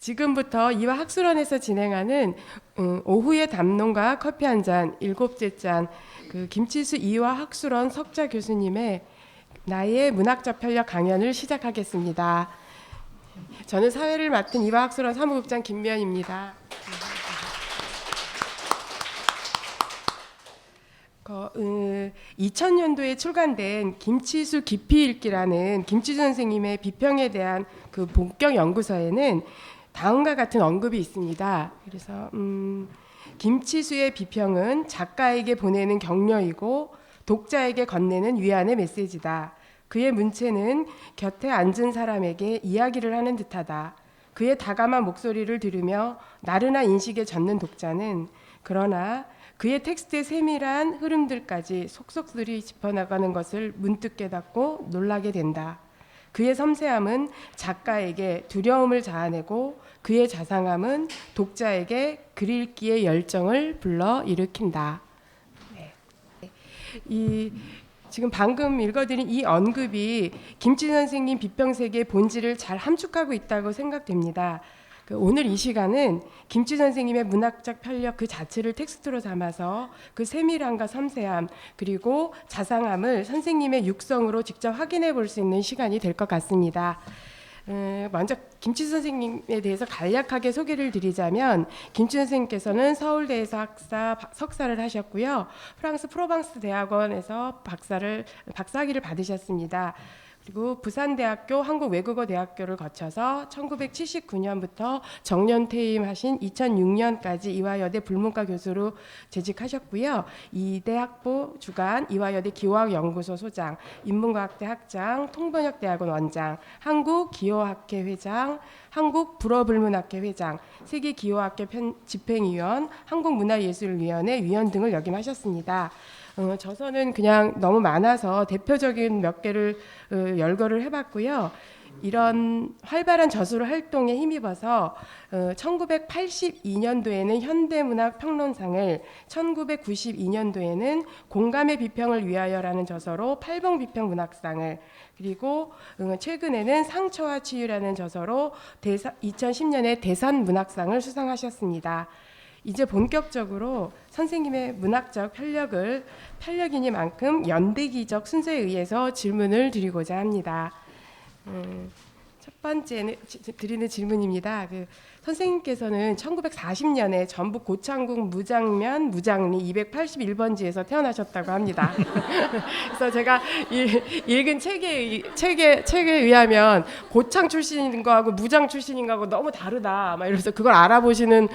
지금부터 이화 학술원에서 진행하는 오후의 담론과 커피 한 잔, 일곱째 잔, 김치수 이화 학술원 석좌 교수님의 나의 문학적 편력 강연을 시작하겠습니다. 저는 사회를 맡은 이화 학술원 사무국장 김미연입니다. 2000년도에 출간된 김치수 깊이 읽기라는 김치수 선생님의 비평에 대한 그 본격 연구서에는 다음과 같은 언급이 있습니다. 그래서 김치수의 비평은 작가에게 보내는 격려이고 독자에게 건네는 위안의 메시지다. 그의 문체는 곁에 앉은 사람에게 이야기를 하는 듯하다. 그의 다감한 목소리를 들으며 나른한 인식에 젖는 독자는 그러나 그의 텍스트의 세밀한 흐름들까지 속속들이 짚어나가는 것을 문득 깨닫고 놀라게 된다. 그의 섬세함은 작가에게 두려움을 자아내고 그의 자상함은 독자에게 글 읽기의 열정을 불러일으킨다. 지금 방금 읽어드린 이 언급이 김치수 선생님 비평세계의 본질을 잘 함축하고 있다고 생각됩니다. 오늘 이 시간은 김치수 선생님의 문학적 편력 그 자체를 텍스트로 담아서 그 세밀함과 섬세함 그리고 자상함을 선생님의 육성으로 직접 확인해 볼 수 있는 시간이 될 것 같습니다. 먼저 김치수 선생님에 대해서 간략하게 소개를 드리자면 김치수 선생님께서는 서울대에서 석사를 하셨고요. 프랑스 프로방스 대학원에서 박사학위를 받으셨습니다. 그리고 부산대학교 한국외국어대학교를 거쳐서 1979년부터 정년 퇴임하신 2006년까지 이화여대 불문과 교수로 재직하셨고요. 이대 학부 주간, 이화여대 기호학연구소 소장, 인문과학대 학장, 통번역대학원 원장, 한국기호학회 회장, 한국불어불문학회 회장, 세계기호학회 집행위원, 한국문화예술위원회 위원 등을 역임하셨습니다. 저서는 그냥 너무 많아서 대표적인 몇 개를 열거를 해봤고요. 이런 활발한 저술 활동에 힘입어서 1982년도에는 현대문학 평론상을, 1992년도에는 공감의 비평을 위하여라는 저서로 팔봉 비평 문학상을, 그리고 최근에는 상처와 치유라는 저서로 2010년에 대산 문학상을 수상하셨습니다. 이제 본격적으로 선생님의 문학적 편력이니만큼 연대기적 순서에 의해서 질문을 드리고자 합니다. 첫 번째 드리는 질문입니다. 선생님께서는 1940년에 전북 고창군 무장면 무장리 281번지에서 태어나셨다고 합니다. 그래서 제가 읽은 책에 의하면 고창 출신인 거하고 무장 무장출신인 거하고 너무 다르다. 막 이러면서 그걸 알아보시는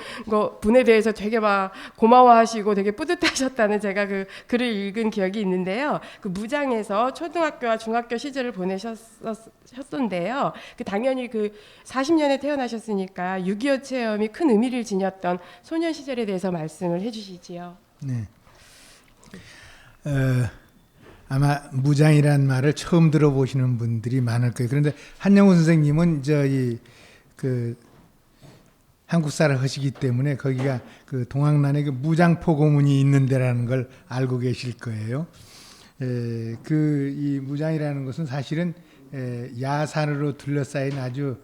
분에 대해서 되게 막 고마워하시고 되게 뿌듯하셨다는 제가 그 글을 읽은 기억이 있는데요. 그 무장에서 초등학교와 중학교 시절을 보내셨던데요. 당연히 40년에 태어나셨으니까 6.25 체험이 큰 의미를 지녔던 소년 시절에 대해서 말씀을 해주시지요. 네. 아마 무장이라는 말을 처음 들어보시는 분들이 많을 거예요. 그런데 한영우 선생님은 한국사를 하시기 때문에 거기가 동학란에 무장포 고문이 있는 데라는 걸 알고 계실 거예요. 이 무장이라는 것은 사실은 야산으로 둘러싸인 아주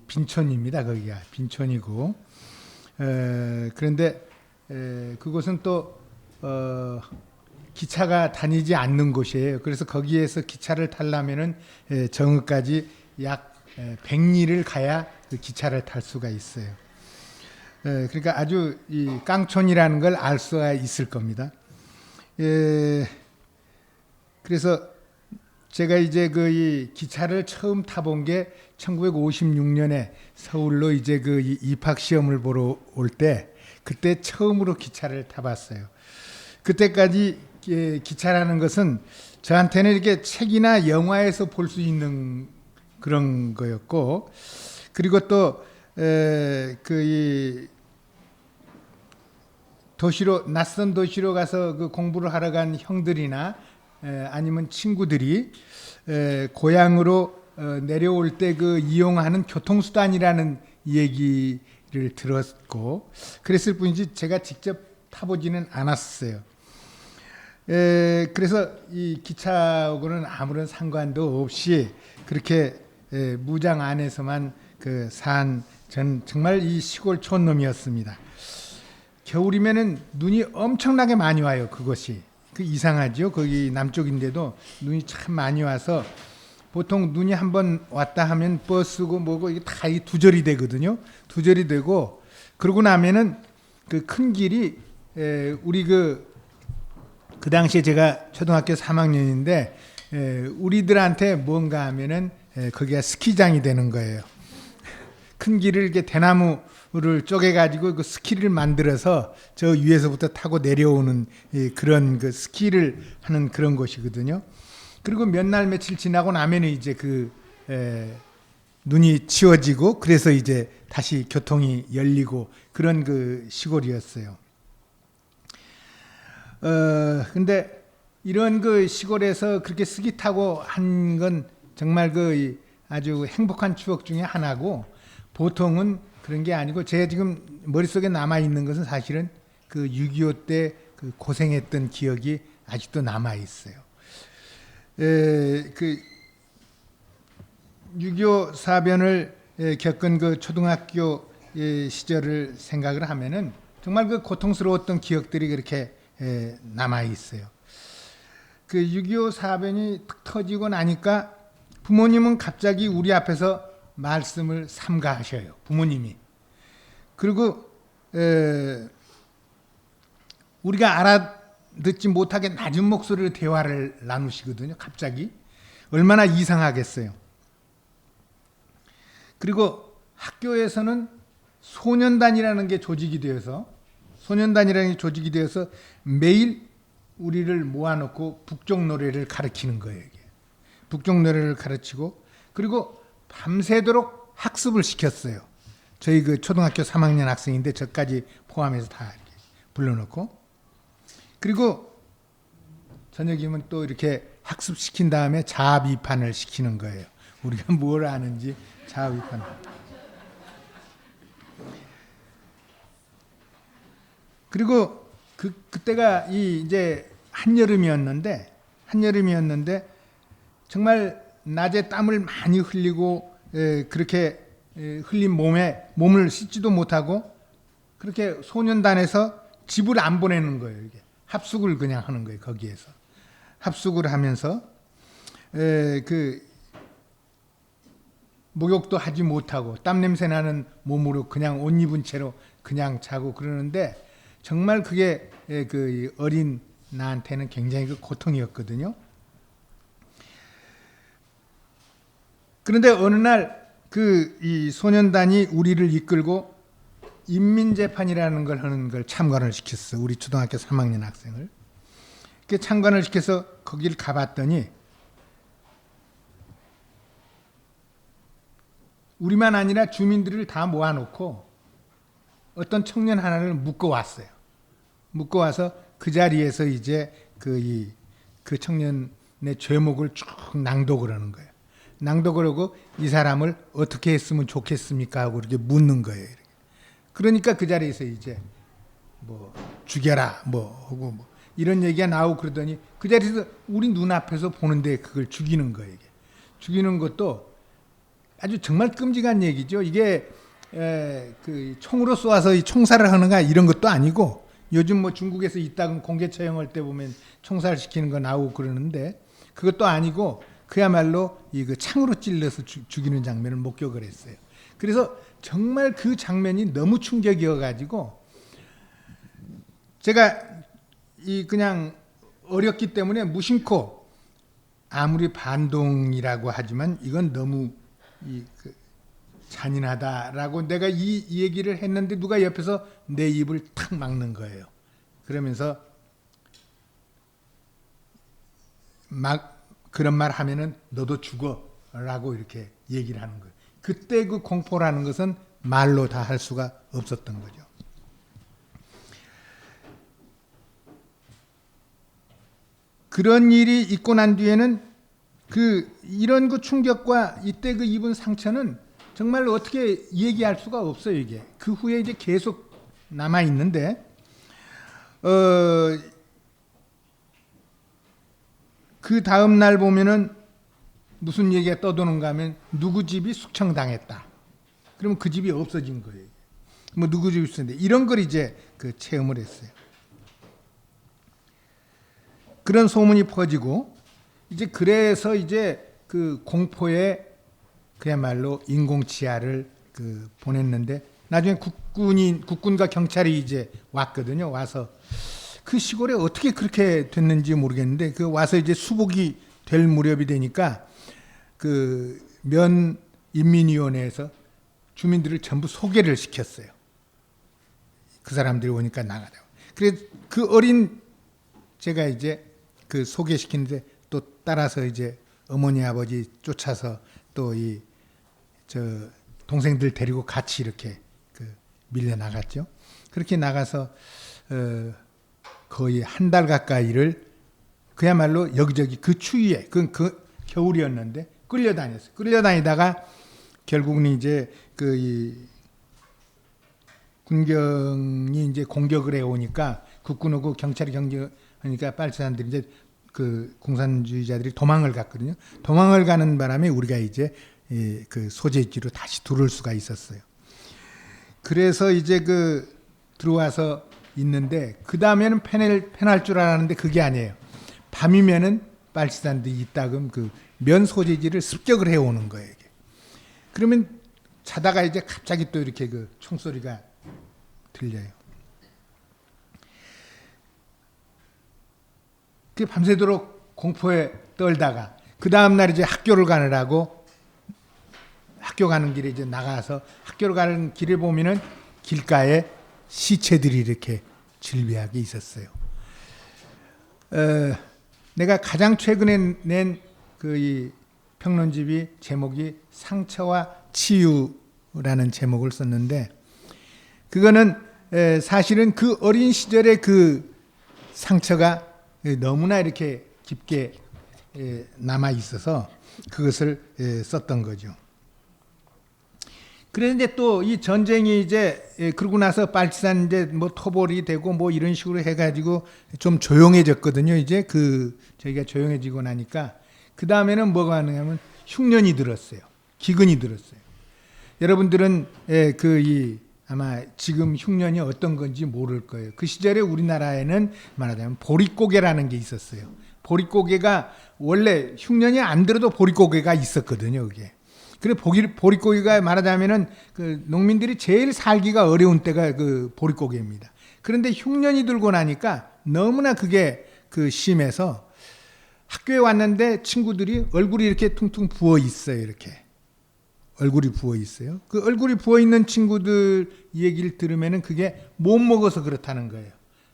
빈촌입니다. 거기가 빈촌이고, 그런데 그곳은 또 기차가 다니지 않는 곳이에요. 그래서 거기에서 기차를 타려면은 정읍까지 약 100리를 가야 그 기차를 탈 수가 있어요. 그러니까 아주 이 깡촌이라는 걸 알 수가 있을 겁니다. 그래서 제가 이제 이 기차를 처음 타본 게 1956년에 서울로 이제 입학 시험을 보러 올 때, 그때 처음으로 기차를 타봤어요. 그때까지 기차라는 것은 저한테는 이렇게 책이나 영화에서 볼 수 있는 그런 거였고, 그리고 또 낯선 도시로 가서 공부를 하러 간 형들이나 아니면 친구들이 고향으로 내려올 때 이용하는 교통수단이라는 얘기를 들었고, 그랬을 뿐이지 제가 직접 타보지는 않았어요. 그래서 이 기차하고는 아무런 상관도 없이 그렇게 무장 안에서만 산 전 정말 이 시골 촌놈이었습니다. 겨울이면은 눈이 엄청나게 많이 와요. 그것이 그 이상하죠. 거기 남쪽인데도 눈이 참 많이 와서 보통 눈이 한번 왔다 하면 버스고 뭐고 이게 다 두절이 되거든요. 두절이 되고 그러고 나면은 그 큰 길이 우리 그 당시에 제가 초등학교 3학년인데 우리들한테 뭔가 하면은 거기가 스키장이 되는 거예요. 큰 길을 이렇게 대나무를 쪼개 가지고 그 스키를 만들어서 저 위에서부터 타고 내려오는 그런 그 스키를 하는 그런 곳이거든요. 그리고 몇 날 며칠 지나고 나면 이제 눈이 치워지고 그래서 이제 다시 교통이 열리고 그런 그 시골이었어요. 근데 이런 그 시골에서 그렇게 스키 타고 한 건 정말 그 아주 행복한 추억 중에 하나고 보통은 그런 게 아니고 제가 지금 머릿속에 남아 있는 것은 사실은 그 6.25 때 그 고생했던 기억이 아직도 남아 있어요. 그 6.25 사변을 겪은 그 초등학교 시절을 생각을 하면은 정말 그 고통스러웠던 기억들이 그렇게 남아 있어요. 그 6.25 사변이 탁 터지고 나니까 부모님은 갑자기 우리 앞에서 말씀을 삼가하셔요. 부모님이. 그리고 우리가 알아듣지 못하게 낮은 목소리로 대화를 나누시거든요. 갑자기. 얼마나 이상하겠어요. 그리고 학교에서는 소년단이라는 게 조직이 되어서 매일 우리를 모아놓고 북쪽 노래를 가르치는 거예요. 이게. 북쪽 노래를 가르치고 그리고 밤새도록 학습을 시켰어요. 저희 그 초등학교 3학년 학생인데 저까지 포함해서 다 이렇게 불러놓고 그리고 저녁이면 또 이렇게 학습시킨 다음에 자아비판을 시키는 거예요. 우리가 뭘 아는지 자아비판. 그리고 그때가 이제 한여름이었는데 정말 낮에 땀을 많이 흘리고 그렇게 흘린 몸을 씻지도 못하고 그렇게 소년단에서 집을 안 보내는 거예요. 이게 합숙을 그냥 하는 거예요. 거기에서 합숙을 하면서 그 목욕도 하지 못하고 땀 냄새 나는 몸으로 그냥 옷 입은 채로 그냥 자고 그러는데 정말 그게 그 어린 나한테는 굉장히 그 고통이었거든요. 그런데 어느 날 그 이 소년단이 우리를 이끌고 인민재판이라는 걸 하는 걸 참관을 시켰어. 우리 초등학교 3학년 학생을. 그 참관을 시켜서 거기를 가봤더니 우리만 아니라 주민들을 다 모아놓고 어떤 청년 하나를 묶어왔어요. 묶어와서 그 자리에서 이제 그 청년의 죄목을 쭉 낭독을 하는 거예요. 낭독을 하고 이 사람을 어떻게 했으면 좋겠습니까? 하고 이렇게 묻는 거예요. 그러니까 그 자리에서 이제 뭐 죽여라 뭐 하고 뭐 이런 얘기가 나오고 그러더니 그 자리에서 우리 눈앞에서 보는데 그걸 죽이는 거예요. 이게. 죽이는 것도 아주 정말 끔찍한 얘기죠. 이게 그 총으로 쏘아서 총살을 하는가 이런 것도 아니고 요즘 뭐 중국에서 이따금 공개 처형할 때 보면 총살시키는 거 나오고 그러는데 그것도 아니고 그야말로 그 창으로 찔러서 죽이는 장면을 목격을 했어요. 그래서 정말 그 장면이 너무 충격이어가지고 제가 그냥 어렸기 때문에 무심코 아무리 반동이라고 하지만 이건 너무 잔인하다라고 내가 이 얘기를 했는데 누가 옆에서 내 입을 탁 막는 거예요. 그러면서 막 그런 말 하면은 너도 죽어라고 이렇게 얘기를 하는 거예요. 그때 그 공포라는 것은 말로 다 할 수가 없었던 거죠. 그런 일이 있고 난 뒤에는 이런 그 충격과 이때 그 입은 상처는 정말 어떻게 얘기할 수가 없어요, 이게. 그 후에 이제 계속 남아 있는데, 그 다음 날 보면은 무슨 얘기가 떠도는가 하면 누구 집이 숙청당했다. 그러면 그 집이 없어진 거예요. 뭐 누구 집이 있었는데 이런 걸 이제 그 체험을 했어요. 그런 소문이 퍼지고 이제 그래서 이제 그 공포에 그야말로 인공지하를 그 보냈는데 나중에 국군과 경찰이 이제 왔거든요. 와서 그 시골에 어떻게 그렇게 됐는지 모르겠는데 그 와서 이제 수복이 될 무렵이 되니까 그 면 인민위원회에서 주민들을 전부 소개를 시켰어요. 그 사람들이 오니까 나가라고. 그래서 그 어린 제가 이제 그 소개시키는데 또 따라서 이제 어머니 아버지 쫓아서 또 이 저 동생들 데리고 같이 이렇게 그 밀려 나갔죠. 그렇게 나가서 거의 한 달 가까이를 그야말로 여기저기 그 추위에 그 겨울이었는데 끌려다녔어요. 끌려다니다가 결국은 이제 그 이 군경이 이제 공격을 해 오니까 국군하고 경찰이 경쟁하니까 빨치산들이 이제 그 공산주의자들이 도망을 갔거든요. 도망을 가는 바람에 우리가 이제 그 소재지로 다시 들어올 수가 있었어요. 그래서 이제 그 들어와서 있는데 그 다음에는 패날 줄 알았는데 그게 아니에요. 밤이면은 빨치산들이 이따금 그 면 소재지를 습격을 해 오는 거예요. 이게. 그러면 자다가 이제 갑자기 또 이렇게 그 총소리가 들려요. 그 밤새도록 공포에 떨다가 그 다음 날 이제 학교를 가느라고 학교 가는 길에 이제 나가서 학교를 가는 길에 보면은 길가에 시체들이 이렇게 질비하게 있었어요. 내가 가장 최근에 낸 그 이 평론집이 제목이 상처와 치유라는 제목을 썼는데 그거는 사실은 그 어린 시절의 그 상처가 너무나 이렇게 깊게 남아 있어서 그것을 썼던 거죠. 그런데 또 이 전쟁이 이제 그러고 나서 빨치산 이제 뭐 토벌이 되고 뭐 이런 식으로 해가지고 좀 조용해졌거든요. 이제 그 저희가 조용해지고 나니까 그 다음에는 뭐가 하느냐면 흉년이 들었어요. 기근이 들었어요. 여러분들은 그 이 아마 지금 흉년이 어떤 건지 모를 거예요. 그 시절에 우리나라에는 말하자면 보릿고개라는 게 있었어요. 보릿고개가 원래 흉년이 안 들어도 보릿고개가 있었거든요. 그게. 그래 보릿고개가 말하자면은 그 농민들이 제일 살기가 어려운 때가 그 보릿고개입니다. 그런데 흉년이 들고 나니까 너무나 그게 그 심해서 학교에 왔는데 친구들이 얼굴이 이렇게 퉁퉁 부어 있어요. 이렇게 얼굴이 부어 있어요. 그 얼굴이 부어 있는 친구들 얘기를 들으면은 그게 못 먹어서 그렇다는 거예요.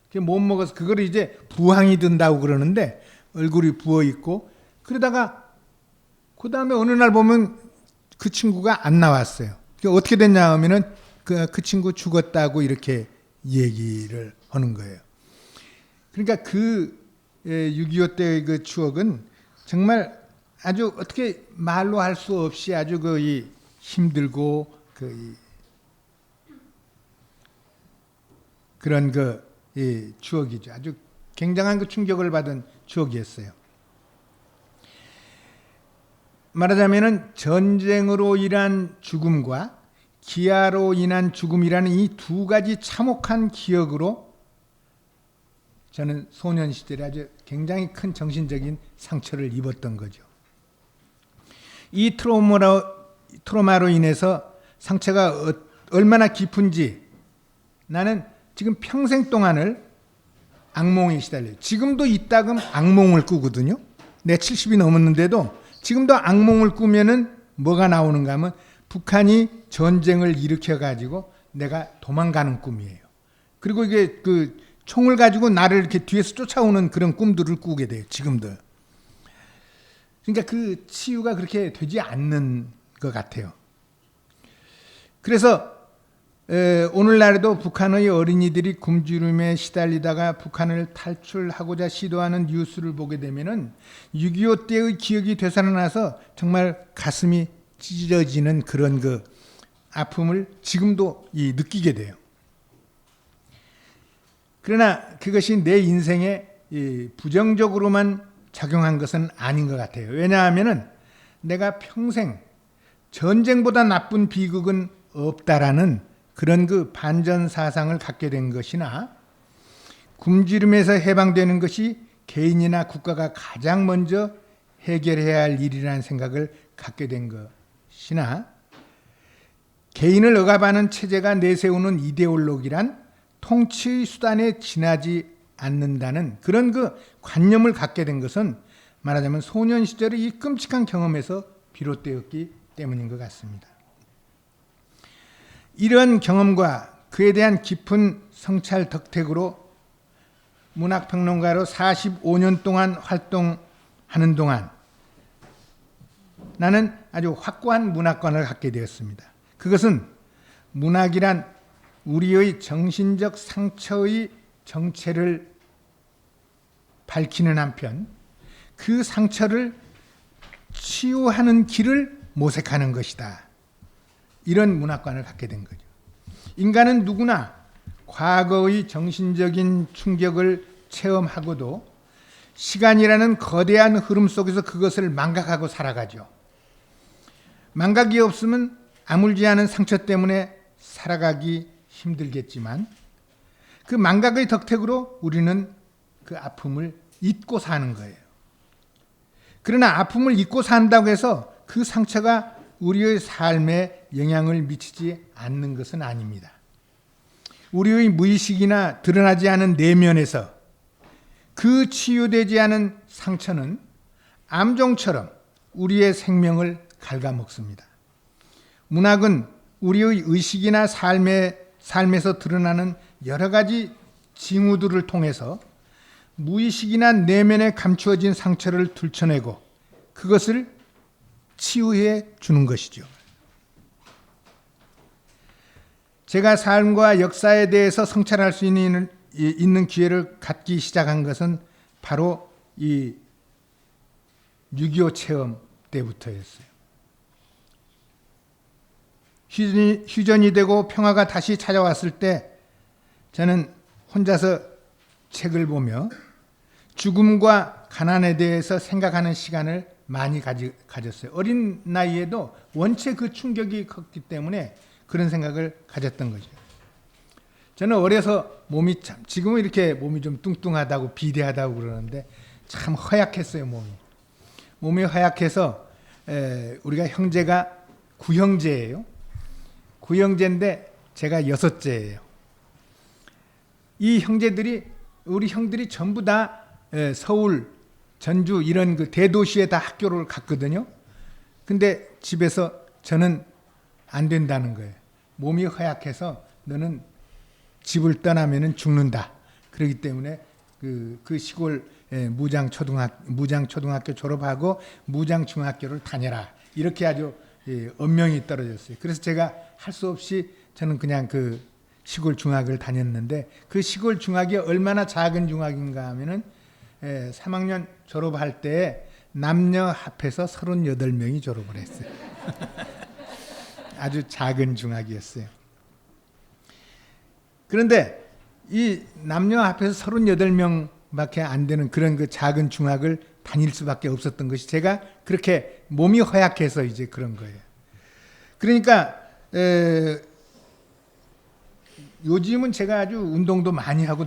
그게 못 먹어서 그거를 이제 부항이 든다고 그러는데 얼굴이 부어 있고 그러다가 그 다음에 어느 날 보면 그 친구가 안 나왔어요. 어떻게 됐냐 하면은 그 친구 죽었다고 이렇게 얘기를 하는 거예요. 그러니까 그 6.25 때의 그 추억은 정말 아주 어떻게 말로 할 수 없이 아주 그 힘들고 그런 그 추억이죠. 아주 굉장한 그 충격을 받은 추억이었어요. 말하자면은 전쟁으로 인한 죽음과 기아로 인한 죽음이라는 이 두 가지 참혹한 기억으로 저는 소년 시절에 아주 굉장히 큰 정신적인 상처를 입었던 거죠. 이 트로마로 인해서 상처가 얼마나 깊은지 나는 지금 평생 동안을 악몽에 시달려요. 지금도 이따금 악몽을 꾸거든요. 내 70이 넘었는데도 지금도 악몽을 꾸면은 뭐가 나오는가 하면 북한이 전쟁을 일으켜 가지고 내가 도망가는 꿈이에요. 그리고 이게 그 총을 가지고 나를 이렇게 뒤에서 쫓아오는 그런 꿈들을 꾸게 돼요. 지금도. 그러니까 그 치유가 그렇게 되지 않는 것 같아요. 그래서 오늘날에도 북한의 어린이들이 굶주림에 시달리다가 북한을 탈출하고자 시도하는 뉴스를 보게 되면은 6.25 때의 기억이 되살아나서 정말 가슴이 찢어지는 그런 그 아픔을 지금도 느끼게 돼요. 그러나 그것이 내 인생에 부정적으로만 작용한 것은 아닌 것 같아요. 왜냐하면은 내가 평생 전쟁보다 나쁜 비극은 없다라는 그런 그 반전 사상을 갖게 된 것이나, 굶주림에서 해방되는 것이 개인이나 국가가 가장 먼저 해결해야 할 일이라는 생각을 갖게 된 것이나, 개인을 억압하는 체제가 내세우는 이데올로기란 통치의 수단에 지나지 않는다는 그런 그 관념을 갖게 된 것은 말하자면 소년 시절의 이 끔찍한 경험에서 비롯되었기 때문인 것 같습니다. 이런 경험과 그에 대한 깊은 성찰 덕택으로 문학평론가로 45년 동안 활동하는 동안 나는 아주 확고한 문학관을 갖게 되었습니다. 그것은 문학이란 우리의 정신적 상처의 정체를 밝히는 한편 그 상처를 치유하는 길을 모색하는 것이다. 이런 문학관을 갖게 된 거죠. 인간은 누구나 과거의 정신적인 충격을 체험하고도 시간이라는 거대한 흐름 속에서 그것을 망각하고 살아가죠. 망각이 없으면 아물지 않은 상처 때문에 살아가기 힘들겠지만 그 망각의 덕택으로 우리는 그 아픔을 잊고 사는 거예요. 그러나 아픔을 잊고 산다고 해서 그 상처가 우리의 삶에 영향을 미치지 않는 것은 아닙니다. 우리의 무의식이나 드러나지 않은 내면에서 그 치유되지 않은 상처는 암종처럼 우리의 생명을 갉아먹습니다. 문학은 우리의 의식이나 삶에서 드러나는 여러 가지 징후들을 통해서 무의식이나 내면에 감추어진 상처를 들춰내고 그것을 치유해 주는 것이죠. 제가 삶과 역사에 대해서 성찰할 수 있는 기회를 갖기 시작한 것은 바로 이 6.25 체험 때부터였어요. 휴전이 되고 평화가 다시 찾아왔을 때 저는 혼자서 책을 보며 죽음과 가난에 대해서 생각하는 시간을 많이 가졌어요. 어린 나이에도 원체 그 충격이 컸기 때문에 그런 생각을 가졌던 거죠. 저는 어려서 몸이 참, 지금은 이렇게 몸이 좀 뚱뚱하다고 비대하다고 그러는데 참 허약했어요, 몸이. 몸이 허약해서 우리가 형제가 9형제예요. 9형제인데 제가 6째예요. 이 형제들이, 우리 형들이 전부 다 서울, 전주 이런 그 대도시에 다 학교를 갔거든요. 근데 집에서 저는 안 된다는 거예요. 몸이 허약해서 너는 집을 떠나면은 죽는다. 그렇기 때문에 그 시골 무장초등학교 졸업하고 무장중학교를 다녀라. 이렇게 아주 엄명이 떨어졌어요. 그래서 제가 할 수 없이 저는 그냥 그 시골 중학을 다녔는데 그 시골 중학이 얼마나 작은 중학인가 하면은 3학년 졸업할 때 남녀 합해서 38명이 졸업을 했어요. 아주 작은 중학이었어요. 그런데 이 남녀 합해서 38명밖에 안 되는 그런 그 작은 중학을 다닐 수밖에 없었던 것이 제가 그렇게 몸이 허약해서 이제 그런 거예요. 그러니까 요즘은 제가 아주 운동도 많이 하고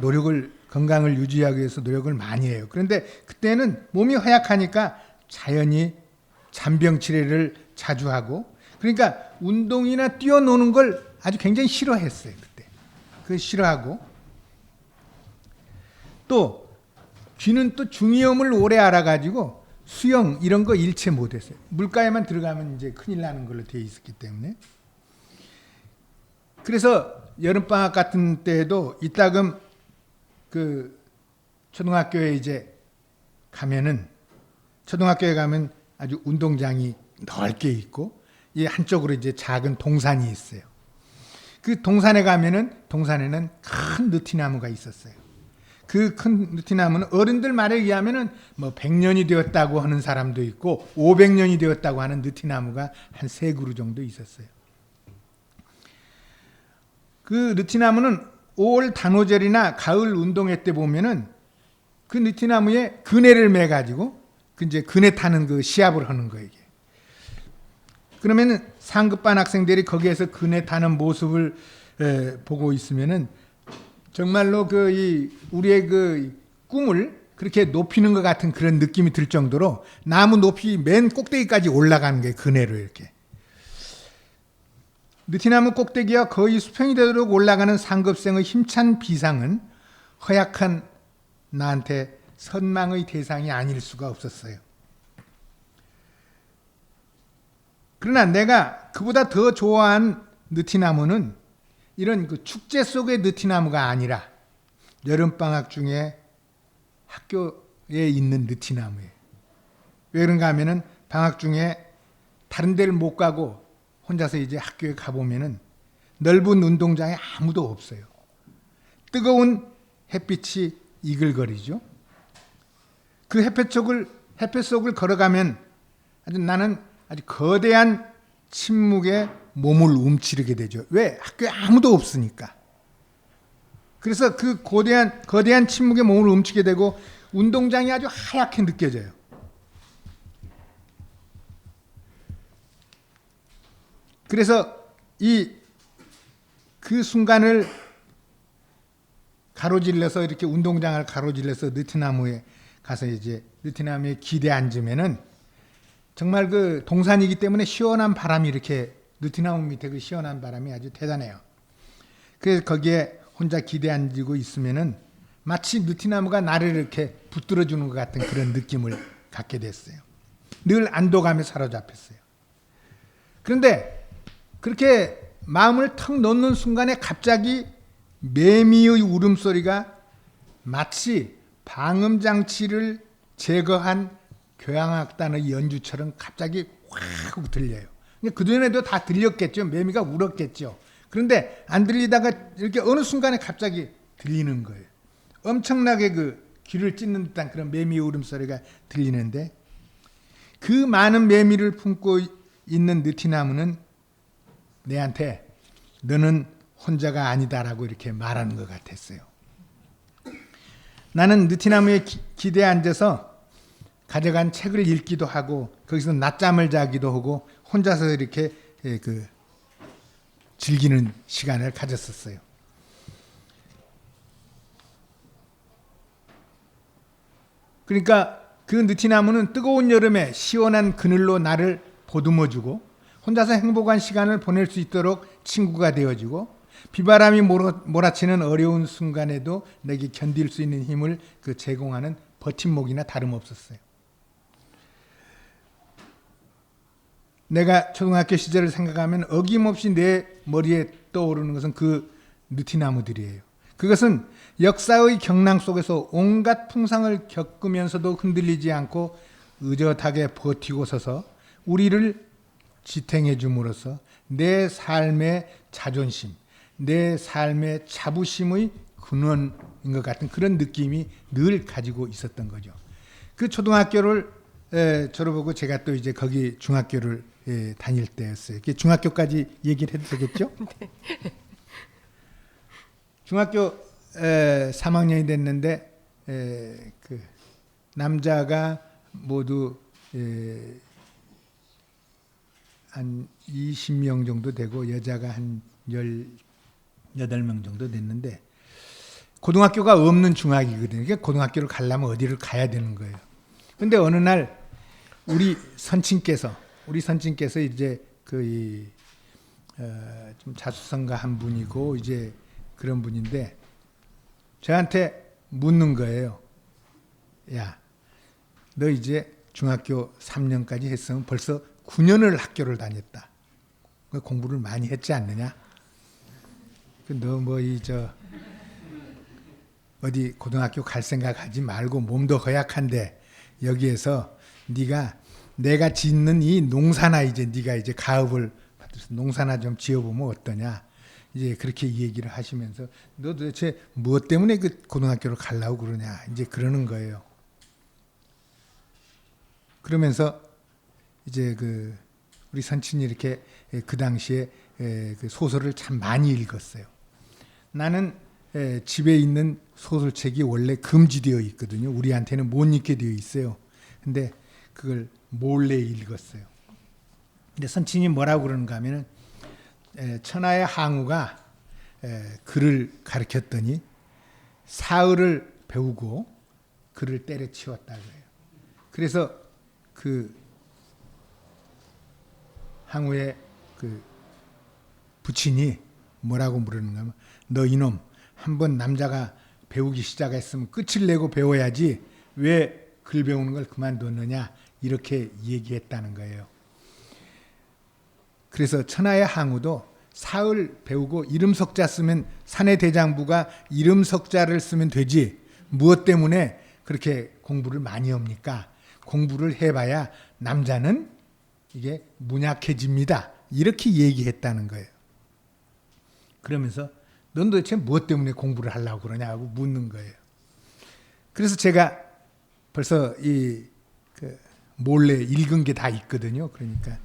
건강을 유지하기 위해서 노력을 많이 해요. 그런데 그때는 몸이 허약하니까 자연히 잔병 치레를 자주 하고, 그러니까 운동이나 뛰어노는 걸 아주 굉장히 싫어했어요. 그때 그 싫어하고, 또 귀는 또 중이염을 오래 알아가지고 수영 이런 거 일체 못했어요. 물가에만 들어가면 이제 큰일 나는 걸로 되어 있었기 때문에. 그래서 여름방학 같은 때에도 이따금 그 초등학교에 이제 가면은, 초등학교에 가면 아주 운동장이 넓게 있고 이 한쪽으로 이제 작은 동산이 있어요. 그 동산에 가면은 동산에는 큰 느티나무가 있었어요. 그 큰 느티나무는 어른들 말에 의하면은 뭐 100년이 되었다고 하는 사람도 있고 500년이 되었다고 하는 느티나무가 한 3그루 정도 있었어요. 그 느티나무는 5월 단오절이나 가을 운동회 때 보면은 그 느티나무에 그네를 매 가지고 그 이제 그네 타는 그 시합을 하는 거예요. 이게. 그러면은 상급반 학생들이 거기에서 그네 타는 모습을 보고 있으면은 정말로 우리의 그 꿈을 그렇게 높이는 것 같은 그런 느낌이 들 정도로 나무 높이 맨 꼭대기까지 올라가는 게 그네로 이렇게. 느티나무 꼭대기와 거의 수평이 되도록 올라가는 상급생의 힘찬 비상은 허약한 나한테 선망의 대상이 아닐 수가 없었어요. 그러나 내가 그보다 더 좋아한 느티나무는 이런 그 축제 속의 느티나무가 아니라 여름방학 중에 학교에 있는 느티나무예요. 왜 그런가 하면은 방학 중에 다른 데를 못 가고 혼자서 이제 학교에 가보면은 넓은 운동장에 아무도 없어요. 뜨거운 햇빛이 이글거리죠. 그 햇볕 속을 걸어가면 나는 아주 거대한 침묵에 몸을 움츠리게 되죠. 왜? 학교에 아무도 없으니까. 그래서 그 거대한 침묵에 몸을 움츠게 되고 운동장이 아주 하얗게 느껴져요. 그래서 그 순간을 가로질러서 이렇게 운동장을 가로질러서 느티나무에 가서 이제 느티나무에 기대 앉으면은 정말 그 동산이기 때문에 시원한 바람이 이렇게 느티나무 밑에 그 시원한 바람이 아주 대단해요. 그래서 거기에 혼자 기대 앉고 있으면은 마치 느티나무가 나를 이렇게 붙들어 주는 것 같은 그런 느낌을 갖게 됐어요. 늘 안도감에 사로잡혔어요. 그런데 그렇게 마음을 턱 놓는 순간에 갑자기 매미의 울음소리가 마치 방음장치를 제거한 교향악단의 연주처럼 갑자기 확 하고 들려요. 그전에도 다 들렸겠죠. 매미가 울었겠죠. 그런데 안 들리다가 이렇게 어느 순간에 갑자기 들리는 거예요. 엄청나게 그 귀를 찢는 듯한 그런 매미의 울음소리가 들리는데 그 많은 매미를 품고 있는 느티나무는 내한테 너는 혼자가 아니다라고 이렇게 말하는 것 같았어요. 나는 느티나무에 기대에 앉아서 가져간 책을 읽기도 하고 거기서 낮잠을 자기도 하고 혼자서 이렇게 즐기는 시간을 가졌었어요. 그러니까 그 느티나무는 뜨거운 여름에 시원한 그늘로 나를 보듬어주고 혼자서 행복한 시간을 보낼 수 있도록 친구가 되어주고 비바람이 몰아치는 어려운 순간에도 내게 견딜 수 있는 힘을 제공하는 버팀목이나 다름없었어요. 내가 초등학교 시절을 생각하면 어김없이 내 머리에 떠오르는 것은 그 느티나무들이에요. 그것은 역사의 경랑 속에서 온갖 풍상을 겪으면서도 흔들리지 않고 의젓하게 버티고 서서 우리를 지탱해 줌으로써 내 삶의 자존심, 내 삶의 자부심의 근원인 것 같은 그런 느낌이 늘 가지고 있었던 거죠. 그 초등학교를 졸업하고 제가 또 이제 거기 중학교를 다닐 때였어요. 중학교까지 얘기를 해도 되겠죠? 네. 중학교 3학년이 됐는데 그 남자가 모두 한 20명 정도 되고 여자가 한 18명 정도 됐는데 고등학교가 없는 중학이거든요. 그러니까 고등학교를 가려면 어디를 가야 되는 거예요. 근데 어느 날 우리 선친께서 이제 좀 자수성가한 분이고 이제 그런 분인데 저한테 묻는 거예요. 야, 너 이제 중학교 3년까지 했으면 벌써 9년을 학교를 다녔다. 공부를 많이 했지 않느냐? 너 어디 고등학교 갈 생각하지 말고 몸도 허약한데 여기에서 내가 짓는 이 농사나 이제 네가 이제 가업을 받아서 농사나 좀 지어보면 어떠냐? 이제 그렇게 얘기를 하시면서 너 도대체 무엇 때문에 그 고등학교를 가려고 그러냐? 이제 그러는 거예요. 그러면서 이제 우리 선친이 이렇게 그 당시에 그 소설을 참 많이 읽었어요. 나는 집에 있는 소설책이 원래 금지되어 있거든요. 우리한테는 못 읽게 되어 있어요. 근데 그걸 몰래 읽었어요. 근데 선친이 뭐라고 그러는가 하면은 천하의 항우가 글을 가르쳤더니 사흘을 배우고 글을 때려치웠다고 해요. 그래서 그 항우의 그 부친이 뭐라고 물었는가 하면 너 이놈 한번 남자가 배우기 시작했으면 끝을 내고 배워야지 왜 글 배우는 걸 그만뒀느냐 이렇게 얘기했다는 거예요. 그래서 천하의 항우도 사흘 배우고 이름석자 쓰면 사내 대장부가 이름석자를 쓰면 되지 무엇 때문에 그렇게 공부를 많이 합니까? 공부를 해봐야 남자는 이게 문약해집니다. 이렇게 얘기했다는 거예요. 그러면서 넌 도대체 무엇 때문에 공부를 하려고 그러냐고 묻는 거예요. 그래서 제가 벌써 그 몰래 읽은 게 다 있거든요. 그러니까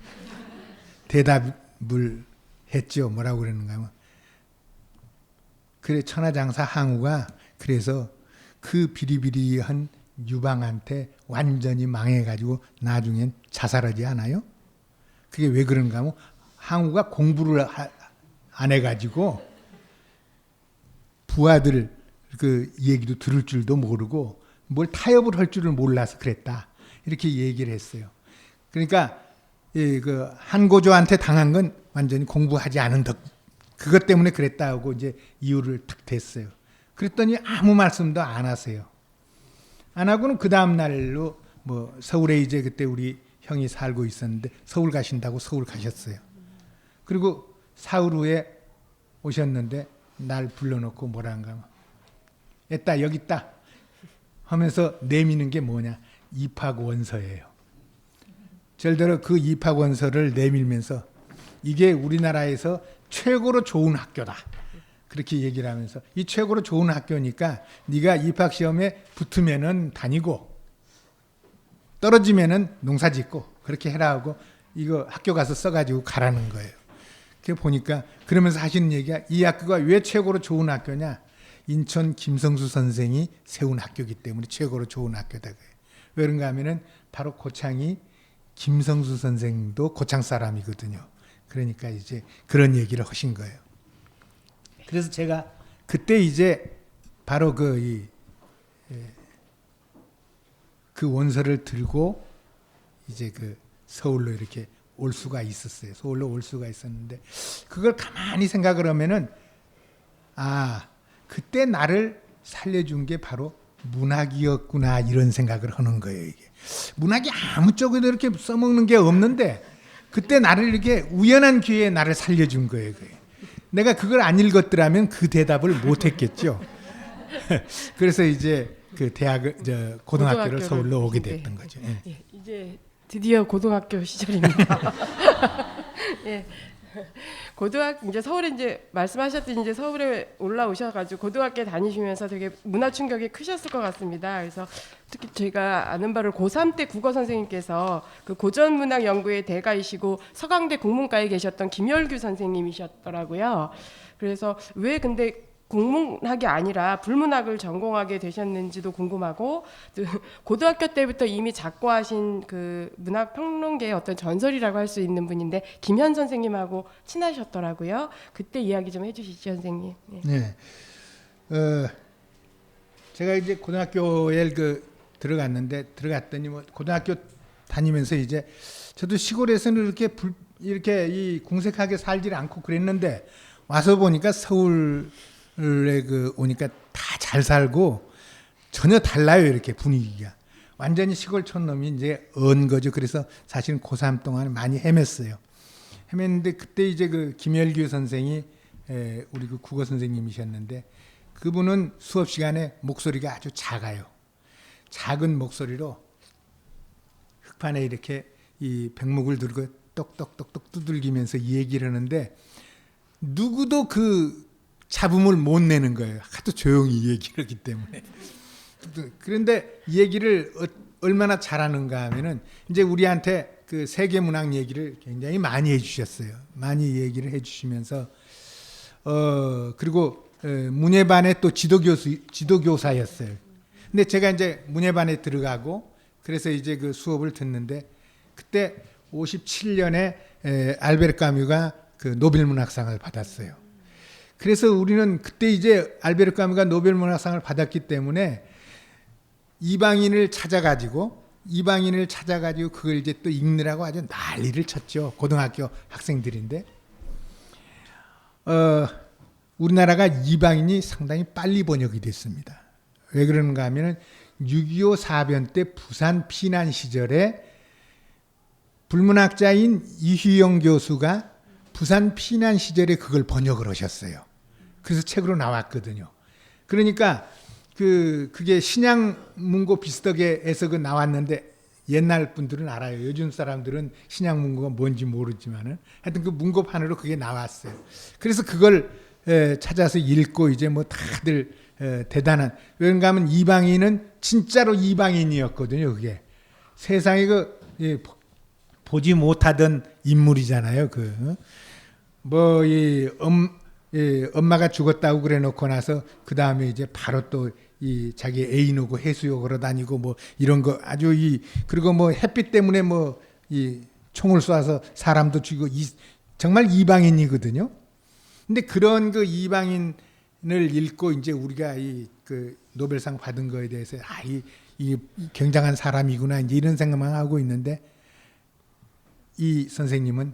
대답을 했죠. 뭐라고 그러는가 하면 그래 천하장사 항우가 그래서 그 비리비리한 유방한테 완전히 망해가지고 나중엔 자살하지 않아요? 그게 왜 그런가 하면 항우가 공부를 안 해가지고 부하들 그 얘기도 들을 줄도 모르고 뭘 타협을 할 줄을 몰라서 그랬다. 이렇게 얘기를 했어요. 그러니까 그 한고조한테 당한 건 완전히 공부하지 않은 덕 그것 때문에 그랬다고 이제 이유를 툭 댔어요. 그랬더니 아무 말씀도 안 하세요. 안 하고는 그 다음 날로 뭐 서울에 이제 그때 우리 형이 살고 있었는데 서울 가신다고 서울 가셨어요. 그리고 사흘 후에 오셨는데 날 불러놓고 뭐란가 했다 여기 있다 하면서 내미는 게 뭐냐 입학원서예요. 절대로 그 입학원서를 내밀면서 이게 우리나라에서 최고로 좋은 학교다 그렇게 얘기를 하면서 이 최고로 좋은 학교니까 네가 입학시험에 붙으면은 다니고 떨어지면은 농사짓고 그렇게 해라 하고 이거 학교 가서 써가지고 가라는 거예요. 그 보니까 그러면서 하시는 얘기가 이 학교가 왜 최고로 좋은 학교냐 인천 김성수 선생이 세운 학교이기 때문에 최고로 좋은 학교다. 왜 그런가 하면은 바로 고창이 김성수 선생도 고창 사람이거든요. 그러니까 이제 그런 얘기를 하신 거예요. 그래서 제가 그때 이제 바로 그 원서를 들고 이제 그 서울로 이렇게 올 수가 있었어요. 서울로 올 수가 있었는데 그걸 가만히 생각을 하면은 그때 나를 살려준 게 바로 문학이었구나 이런 생각을 하는 거예요. 이게 문학이 아무 쪽에도 이렇게 써먹는 게 없는데 그때 나를 이렇게 우연한 기회에 나를 살려준 거예요. 내가 그걸 안 읽었더라면 그 대답을 못 했겠죠. 그래서 이제 그 고등학교를 서울로 오게 됐던 거죠. 예. 예, 이제 드디어 고등학교 시절입니다. 예. 이제 서울에 이제 말씀하셨듯이 이제 서울에 올라오셔가지고 고등학교 다니시면서 되게 문화 충격이 크셨을 것 같습니다. 그래서 특히 제가 아는 바를 고3 때 국어 선생님께서 그 고전 문학 연구의 대가이시고 서강대 국문과에 계셨던 김열규 선생님이셨더라고요. 그래서 왜 근데 국문학이 아니라 불문학을 전공하게 되셨는지도 궁금하고 고등학교 때부터 이미 작고하신 그 문학 평론계의 어떤 전설이라고 할 수 있는 분인데 김현 선생님하고 친하셨더라고요. 그때 이야기 좀 해주시죠, 선생님. 네. 제가 이제 고등학교에 들어갔더니 뭐 고등학교 다니면서 이제 저도 시골에서는 이렇게 이 궁색하게 살지 않고 그랬는데 와서 보니까 서울에 오니까 다 잘 살고 전혀 달라요. 이렇게 분위기가 완전히 시골촌 놈이 이제 언 거죠. 그래서 사실은 고3 동안 많이 헤맸어요. 헤맸는데 그때 이제 그 김열규 선생이 우리 그 국어 선생님이셨는데 그분은 수업 시간에 목소리가 아주 작아요. 작은 목소리로 흑판에 이렇게 이 백목을 들고 똑똑똑똑 두들기면서 얘기를 하는데 누구도 그 잡음을 못 내는 거예요. 하도 조용히 얘기를 하기 때문에. 그런데 이 얘기를 얼마나 잘하는가 하면은 이제 우리한테 그 세계 문학 얘기를 굉장히 많이 해주셨어요. 많이 얘기를 해주시면서 그리고 문예반의 또 지도교사였어요. 근데 제가 이제 문예반에 들어가고 그래서 이제 그 수업을 듣는데 그때 57년에 알베르 까뮤가 그 노벨 문학상을 받았어요. 그래서 우리는 그때 이제 알베르 까뮤가 노벨 문학상을 받았기 때문에 이방인을 찾아가지고 그걸 이제 또 읽느라고 아주 난리를 쳤죠. 고등학교 학생들인데 우리나라가 이방인이 상당히 빨리 번역이 됐습니다. 왜 그러는가 하면은 6.25 사변 때 부산 피난 시절에 불문학자인 이휘영 교수가 부산 피난 시절에 그걸 번역을 하셨어요. 그래서 책으로 나왔거든요. 그러니까 그게 신약문고 비슷하게해서 나왔는데 옛날 분들은 알아요. 요즘 사람들은 신약문고가 뭔지 모르지만은 하여튼 그 문고판으로 그게 나왔어요. 그래서 그걸 찾아서 읽고 이제 뭐 다들 대단한, 왜냐하면 하면 이방인은 진짜로 이방인이었거든요. 그게 세상에 보지 못하던 인물이잖아요. 엄마가 죽었다고 그래 놓고 나서 그 다음에 이제 바로 또 이 자기 애인하고 해수욕으로 다니고 뭐 이런 거 아주 그리고 뭐 햇빛 때문에 뭐 이 총을 쏴서 사람도 죽이고 정말 이방인이거든요. 근데 그런 그 이방인을 읽고 이제 우리가 그 노벨상 받은 거에 대해서 이 굉장한 사람이구나 이제 이런 생각만 하고 있는데 이 선생님은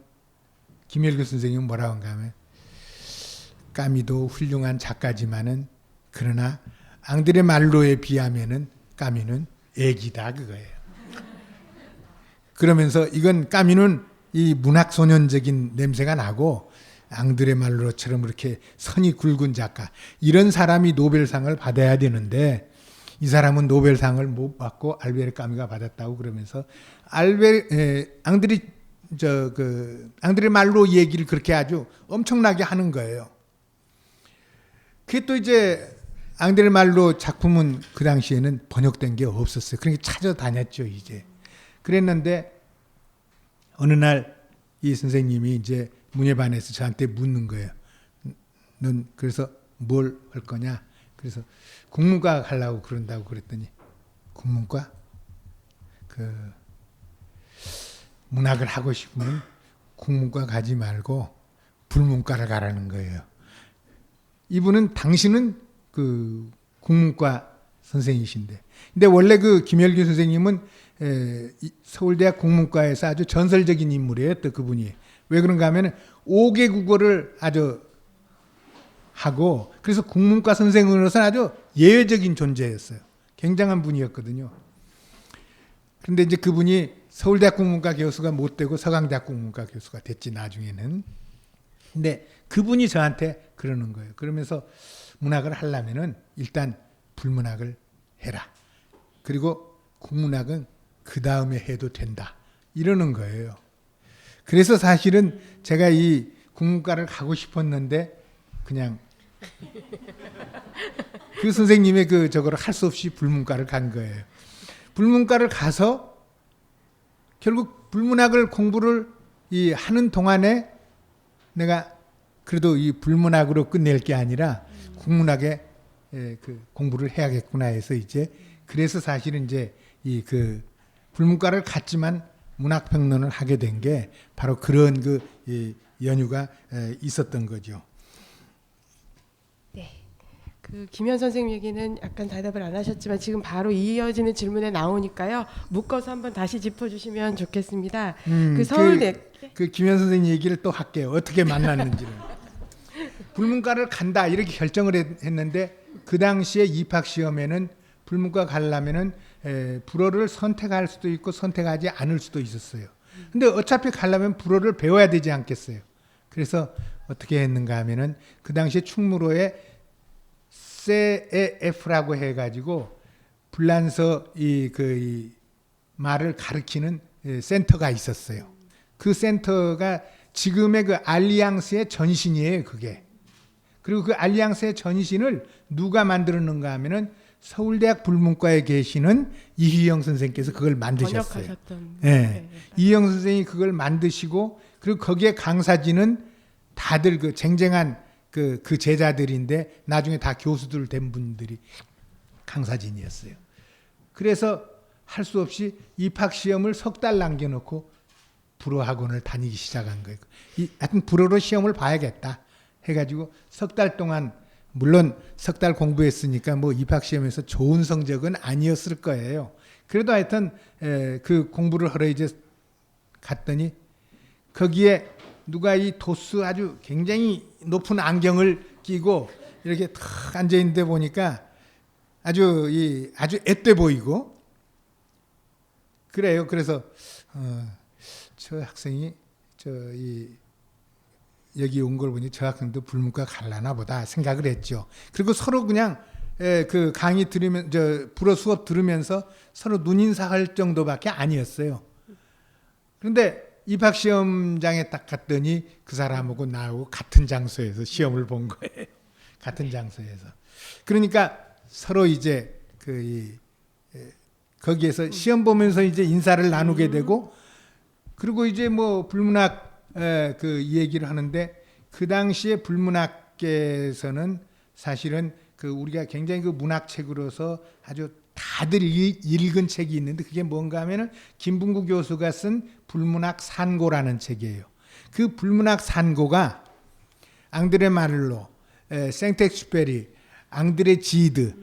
김열교 선생님은 뭐라고 한가 하면 까미도 훌륭한 작가지만은 그러나 앙드레 말로에 비하면은 까미는 애기다 그거예요. 그러면서 이건 까미는 이 문학 소년적인 냄새가 나고 앙드레 말로처럼 이렇게 선이 굵은 작가 이런 사람이 노벨상을 받아야 되는데 이 사람은 노벨상을 못 받고 알베르 까미가 받았다고 그러면서 앙드레 말로 얘기를 그렇게 아주 엄청나게 하는 거예요. 그게 또 이제 앙드레 말로 작품은 그 당시에는 번역된 게 없었어요. 그러니까 찾아다녔죠, 이제. 그랬는데 어느 날 이 선생님이 이제 문예반에서 저한테 묻는 거예요. 넌 그래서 뭘 할 거냐? 그래서 국문과 하려고 그런다고 그랬더니 국문과? 문학을 하고 싶으면 국문과 가지 말고 불문과를 가라는 거예요. 이분은 당신은 그 국문과 선생이신데, 근데 원래 그 김열규 선생님은 서울대학 국문과에서 아주 전설적인 인물이에요. 또 그분이 왜 그런가 하면 5개 국어를 아주 하고 그래서 국문과 선생으로서는 아주 예외적인 존재였어요. 굉장한 분이었거든요. 그런데 이제 그분이 서울대학 국문과 교수가 못 되고 서강대학 국문과 교수가 됐지 나중에는. 근데 그분이 저한테 그러는 거예요. 그러면서 문학을 하려면은 일단 불문학을 해라. 그리고 국문학은 그 다음에 해도 된다. 이러는 거예요. 그래서 사실은 제가 이 국문과를 가고 싶었는데 그냥 그 선생님의 저거를 할 수 없이 불문과를 간 거예요. 불문과를 가서 결국 불문학을 공부를 하는 동안에 내가 그래도 이 불문학으로 끝낼 게 아니라 국문학에 공부를 해야겠구나 해서 이제 그래서 사실은 이제 불문과를 갔지만 문학평론을 하게 된 게 바로 그런 연유가 있었던 거죠. 네. 김현 선생님 얘기는 약간 대답을 안 하셨지만 지금 바로 이어지는 질문에 나오니까요. 묶어서 한번 다시 짚어주시면 좋겠습니다. 서울대 김현 선생님 얘기를 또 할게요. 어떻게 만났는지는. 불문과를 간다 이렇게 결정을 했는데 그 당시에 입학시험에는 불문과 가려면은 불어를 선택할 수도 있고 선택하지 않을 수도 있었어요. 근데 어차피 가려면 불어를 배워야 되지 않겠어요. 그래서 어떻게 했는가 하면은 그 당시에 충무로에 CEF라고 해가지고 불란서 이 말을 가르치는 센터가 있었어요. 그 센터가 지금의 그 알리앙스의 전신이에요, 그게. 그리고 그 알리앙스의 전신을 누가 만들었는가 하면은 서울대학 불문과에 계시는 이휘영 선생님께서 그걸 만드셨어요. 번역하셨던. 네. 이휘영 선생님이 그걸 만드시고 그리고 거기에 강사진은 다들 그 쟁쟁한 그 제자들인데 나중에 다 교수들 된 분들이 강사진이었어요. 그래서 할 수 없이 입학시험을 석 달 남겨놓고 불어 학원을 다니기 시작한 거예요. 하여튼 불어로 시험을 봐야겠다 해가지고 석 달 동안, 물론 석 달 공부했으니까 뭐 입학 시험에서 좋은 성적은 아니었을 거예요. 그래도 하여튼 그 공부를 하러 이제 갔더니 거기에 누가 이 도수 아주 굉장히 높은 안경을 끼고 이렇게 탁 앉아 있는데 보니까 아주 앳돼 보이고 그래요. 그래서 저 학생이 여기 온 걸 보니 저 학생도 불문과 갈라나 보다 생각을 했죠. 그리고 서로 그냥 그 강의 들으면 불어 수업 들으면서 서로 눈인사할 정도밖에 아니었어요. 그런데 입학 시험장에 딱 갔더니 그 사람하고 나하고 같은 장소에서 시험을 본 거예요. 같은 장소에서. 그러니까 서로 이제 거기에서 시험 보면서 이제 인사를 나누게 되고, 그리고 이제 뭐 불문학 그 얘기를 하는데, 그 당시에 불문학계에서는 사실은 그 우리가 굉장히 그 문학책으로서 아주 다들 읽은 책이 있는데, 그게 뭔가 하면은 김분구 교수가 쓴 불문학 산고라는 책이에요. 그 불문학 산고가 앙드레 마를로, 생텍슈페리, 앙드레 지드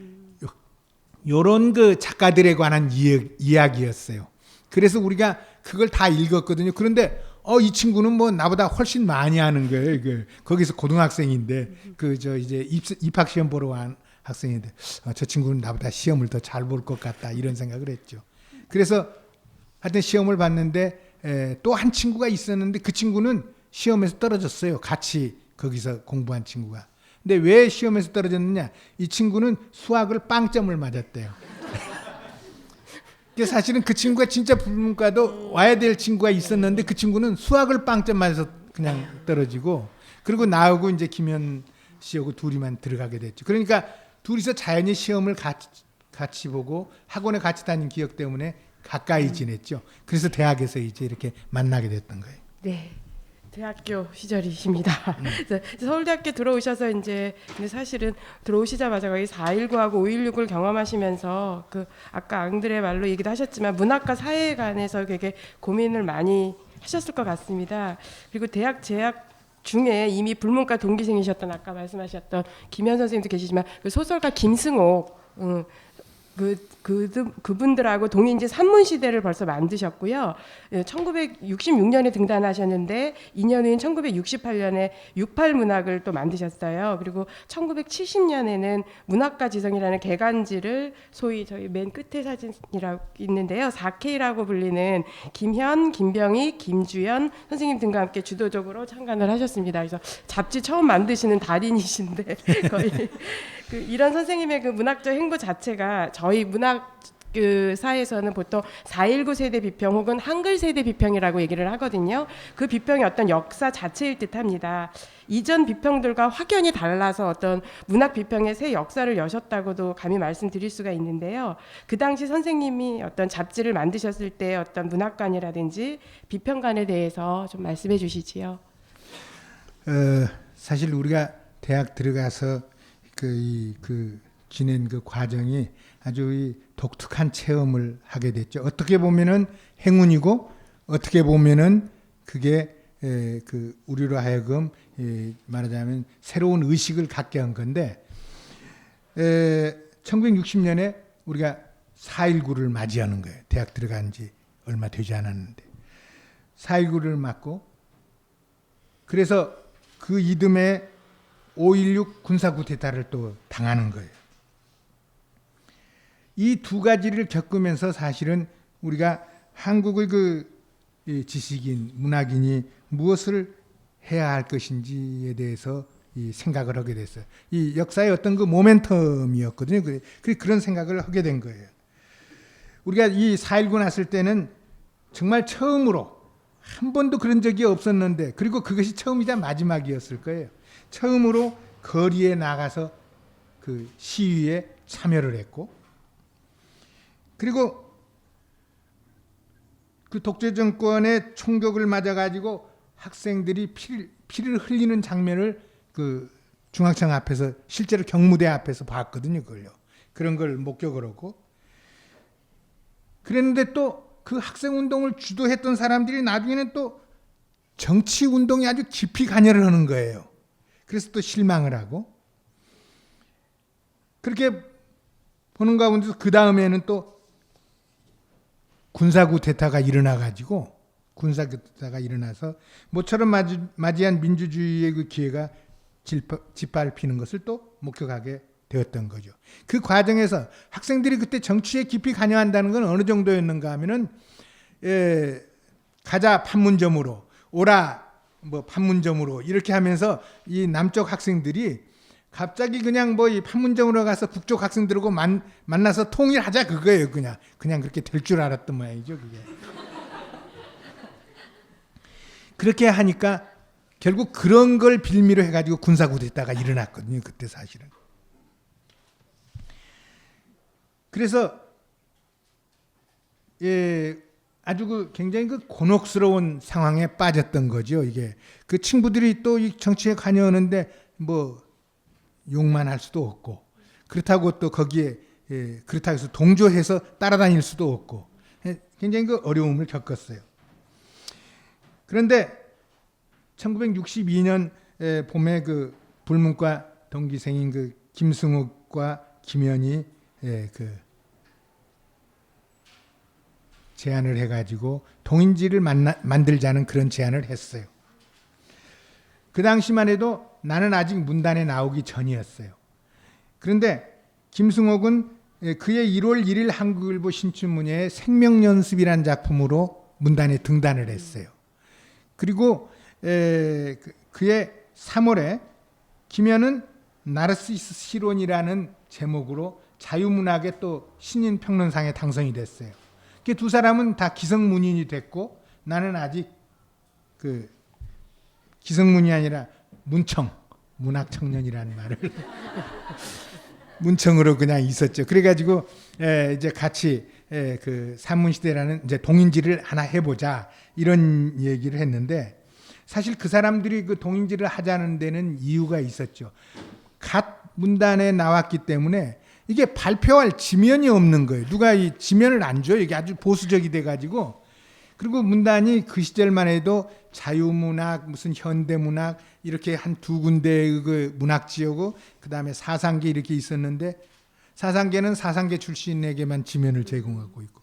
요런 그 작가들에 관한 이야기였어요. 그래서 우리가 그걸 다 읽었거든요. 그런데 이 친구는 뭐 나보다 훨씬 많이 하는 거예요. 거기서 고등학생인데 이제 입학 시험 보러 온 학생인데 저 친구는 나보다 시험을 더 잘 볼 것 같다 이런 생각을 했죠. 그래서 하여튼 시험을 봤는데 또 한 친구가 있었는데 그 친구는 시험에서 떨어졌어요. 같이 거기서 공부한 친구가. 근데 왜 시험에서 떨어졌느냐? 이 친구는 수학을 빵점을 맞았대요. 사실은 그 친구가 진짜 불문과도 와야 될 친구가 있었는데 그 친구는 수학을 빵점 맞아서 그냥 떨어지고, 그리고 나하고 이제 김현 씨하고 둘이만 들어가게 됐죠. 그러니까 둘이서 자연히 시험을 같이 보고 학원에 같이 다닌 기억 때문에 가까이 지냈죠. 그래서 대학에서 이제 이렇게 만나게 됐던 거예요. 네. 대학교 시절이십니다. 그래서 서울대학교 들어오셔서 이제 근데 사실은 들어오시자마자 거의 4.19하고 5.16을 경험하시면서 그 아까 앙드레 말로 얘기도 하셨지만 문학과 사회에 관해서 되게 고민을 많이 하셨을 것 같습니다. 그리고 대학 재학 중에 이미 불문과 동기생이셨던 아까 말씀하셨던 김현 선생님도 계시지만 그 소설가 김승옥 그분들하고 동인지 산문 시대를 벌써 만드셨고요. 1966년에 등단하셨는데 2년 후인 1968년에 68 문학을 또 만드셨어요. 그리고 1970년에는 문학과 지성이라는 개간지를 소위 저희 맨 끝에 사진이라고 있는데요. 4K라고 불리는 김현, 김병희, 김주연 선생님 등과 함께 주도적으로 창간을 하셨습니다. 그래서 잡지 처음 만드시는 달인이신데 거의 이런 선생님의 그 문학적 행보 자체가 저희 문학 그 사회에서는 보통 4.19 세대 비평 혹은 한글 세대 비평이라고 얘기를 하거든요. 그 비평이 어떤 역사 자체일 듯합니다. 이전 비평들과 확연히 달라서 어떤 문학 비평의 새 역사를 여셨다고도 감히 말씀드릴 수가 있는데요. 그 당시 선생님이 어떤 잡지를 만드셨을 때 어떤 문학관이라든지 비평관에 대해서 좀 말씀해 주시지요. 사실 우리가 대학 들어가서 지낸 그 과정이 아주 독특한 체험을 하게 됐죠. 어떻게 보면은 행운이고 어떻게 보면은 그게 우리로 하여금 말하자면 새로운 의식을 갖게 한 건데, 1960년에 우리가 4.19를 맞이하는 거예요. 대학 들어간 지 얼마 되지 않았는데 4.19를 맞고, 그래서 그 이듬해 5.16 군사 쿠데타를 또 당하는 거예요. 이 두 가지를 겪으면서 사실은 우리가 한국의 지식인, 문학인이 무엇을 해야 할 것인지에 대해서 생각을 하게 됐어요. 이 역사의 어떤 그 모멘텀이었거든요. 그런 생각을 하게 된 거예요. 우리가 이 4.19 났을 때는 정말 처음으로 한 번도 그런 적이 없었는데, 그리고 그것이 처음이자 마지막이었을 거예요. 처음으로 거리에 나가서 그 시위에 참여를 했고, 그리고 그 독재 정권의 총격을 맞아가지고 학생들이 피를 흘리는 장면을 그 중앙청 앞에서, 실제로 경무대 앞에서 봤거든요. 그걸요. 그런 걸 목격을 하고, 그랬는데 또 그 학생 운동을 주도했던 사람들이 나중에는 또 정치 운동에 아주 깊이 관여를 하는 거예요. 그래서 또 실망을 하고 그렇게 보는 가운데서 그 다음에는 또 군사 쿠데타가 일어나가지고 군사 쿠데타가 일어나서 모처럼 맞이한 민주주의의 그 기회가 짓밟히는 것을 또 목격하게 되었던 거죠. 그 과정에서 학생들이 그때 정치에 깊이 관여한다는 건 어느 정도였는가 하면은 가자 판문점으로 오라 뭐 판문점으로 이렇게 하면서 이 남쪽 학생들이 갑자기 그냥 뭐 이 판문점으로 가서 북쪽 학생들하고 만나서 통일하자 그거예요. 그냥 그렇게 될 줄 알았던 모양이죠. 그게. 그렇게 하니까 결국 그런 걸 빌미로 해가지고 군사 쿠데타가 일어났거든요. 그때 사실은. 그래서 아주 굉장히 곤혹스러운 상황에 빠졌던 거죠. 이게 그 친구들이 또 이 정치에 관여하는데 뭐 욕만 할 수도 없고 그렇다고 또 거기에 그렇다고 해서 동조해서 따라다닐 수도 없고 굉장히 어려움을 겪었어요. 그런데 1962년 봄에 그 불문과 동기생인 그 김승욱과 김현이 제안을 해가지고 동인지를 만들자는 그런 제안을 했어요. 그 당시만 해도 나는 아직 문단에 나오기 전이었어요. 그런데 김승옥은 그의 1월 1일 한국일보 신춘문예에 생명연습이라는 작품으로 문단에 등단을 했어요. 그리고 그의 3월에 김현은 나르시스 실론이라는 제목으로 자유문학의 또 신인 평론상에 당선이 됐어요. 그 두 사람은 다 기성문인이 됐고 나는 아직 그 기성문이 아니라 문학 청년이라는 말을 문청으로 그냥 있었죠. 그래가지고 이제 같이 그 산문시대라는 이제 동인지를 하나 해보자 이런 얘기를 했는데 사실 그 사람들이 그 동인지를 하자는 데는 이유가 있었죠. 갓 문단에 나왔기 때문에 이게 발표할 지면이 없는 거예요. 누가 이 지면을 안 줘요. 이게 아주 보수적이 돼가지고. 그리고 문단이 그 시절만 해도 자유문학, 무슨 현대문학 이렇게 한 두 군데의 그 문학지역고 그 다음에 사상계 이렇게 있었는데 사상계는 사상계 출신에게만 지면을 제공하고 있고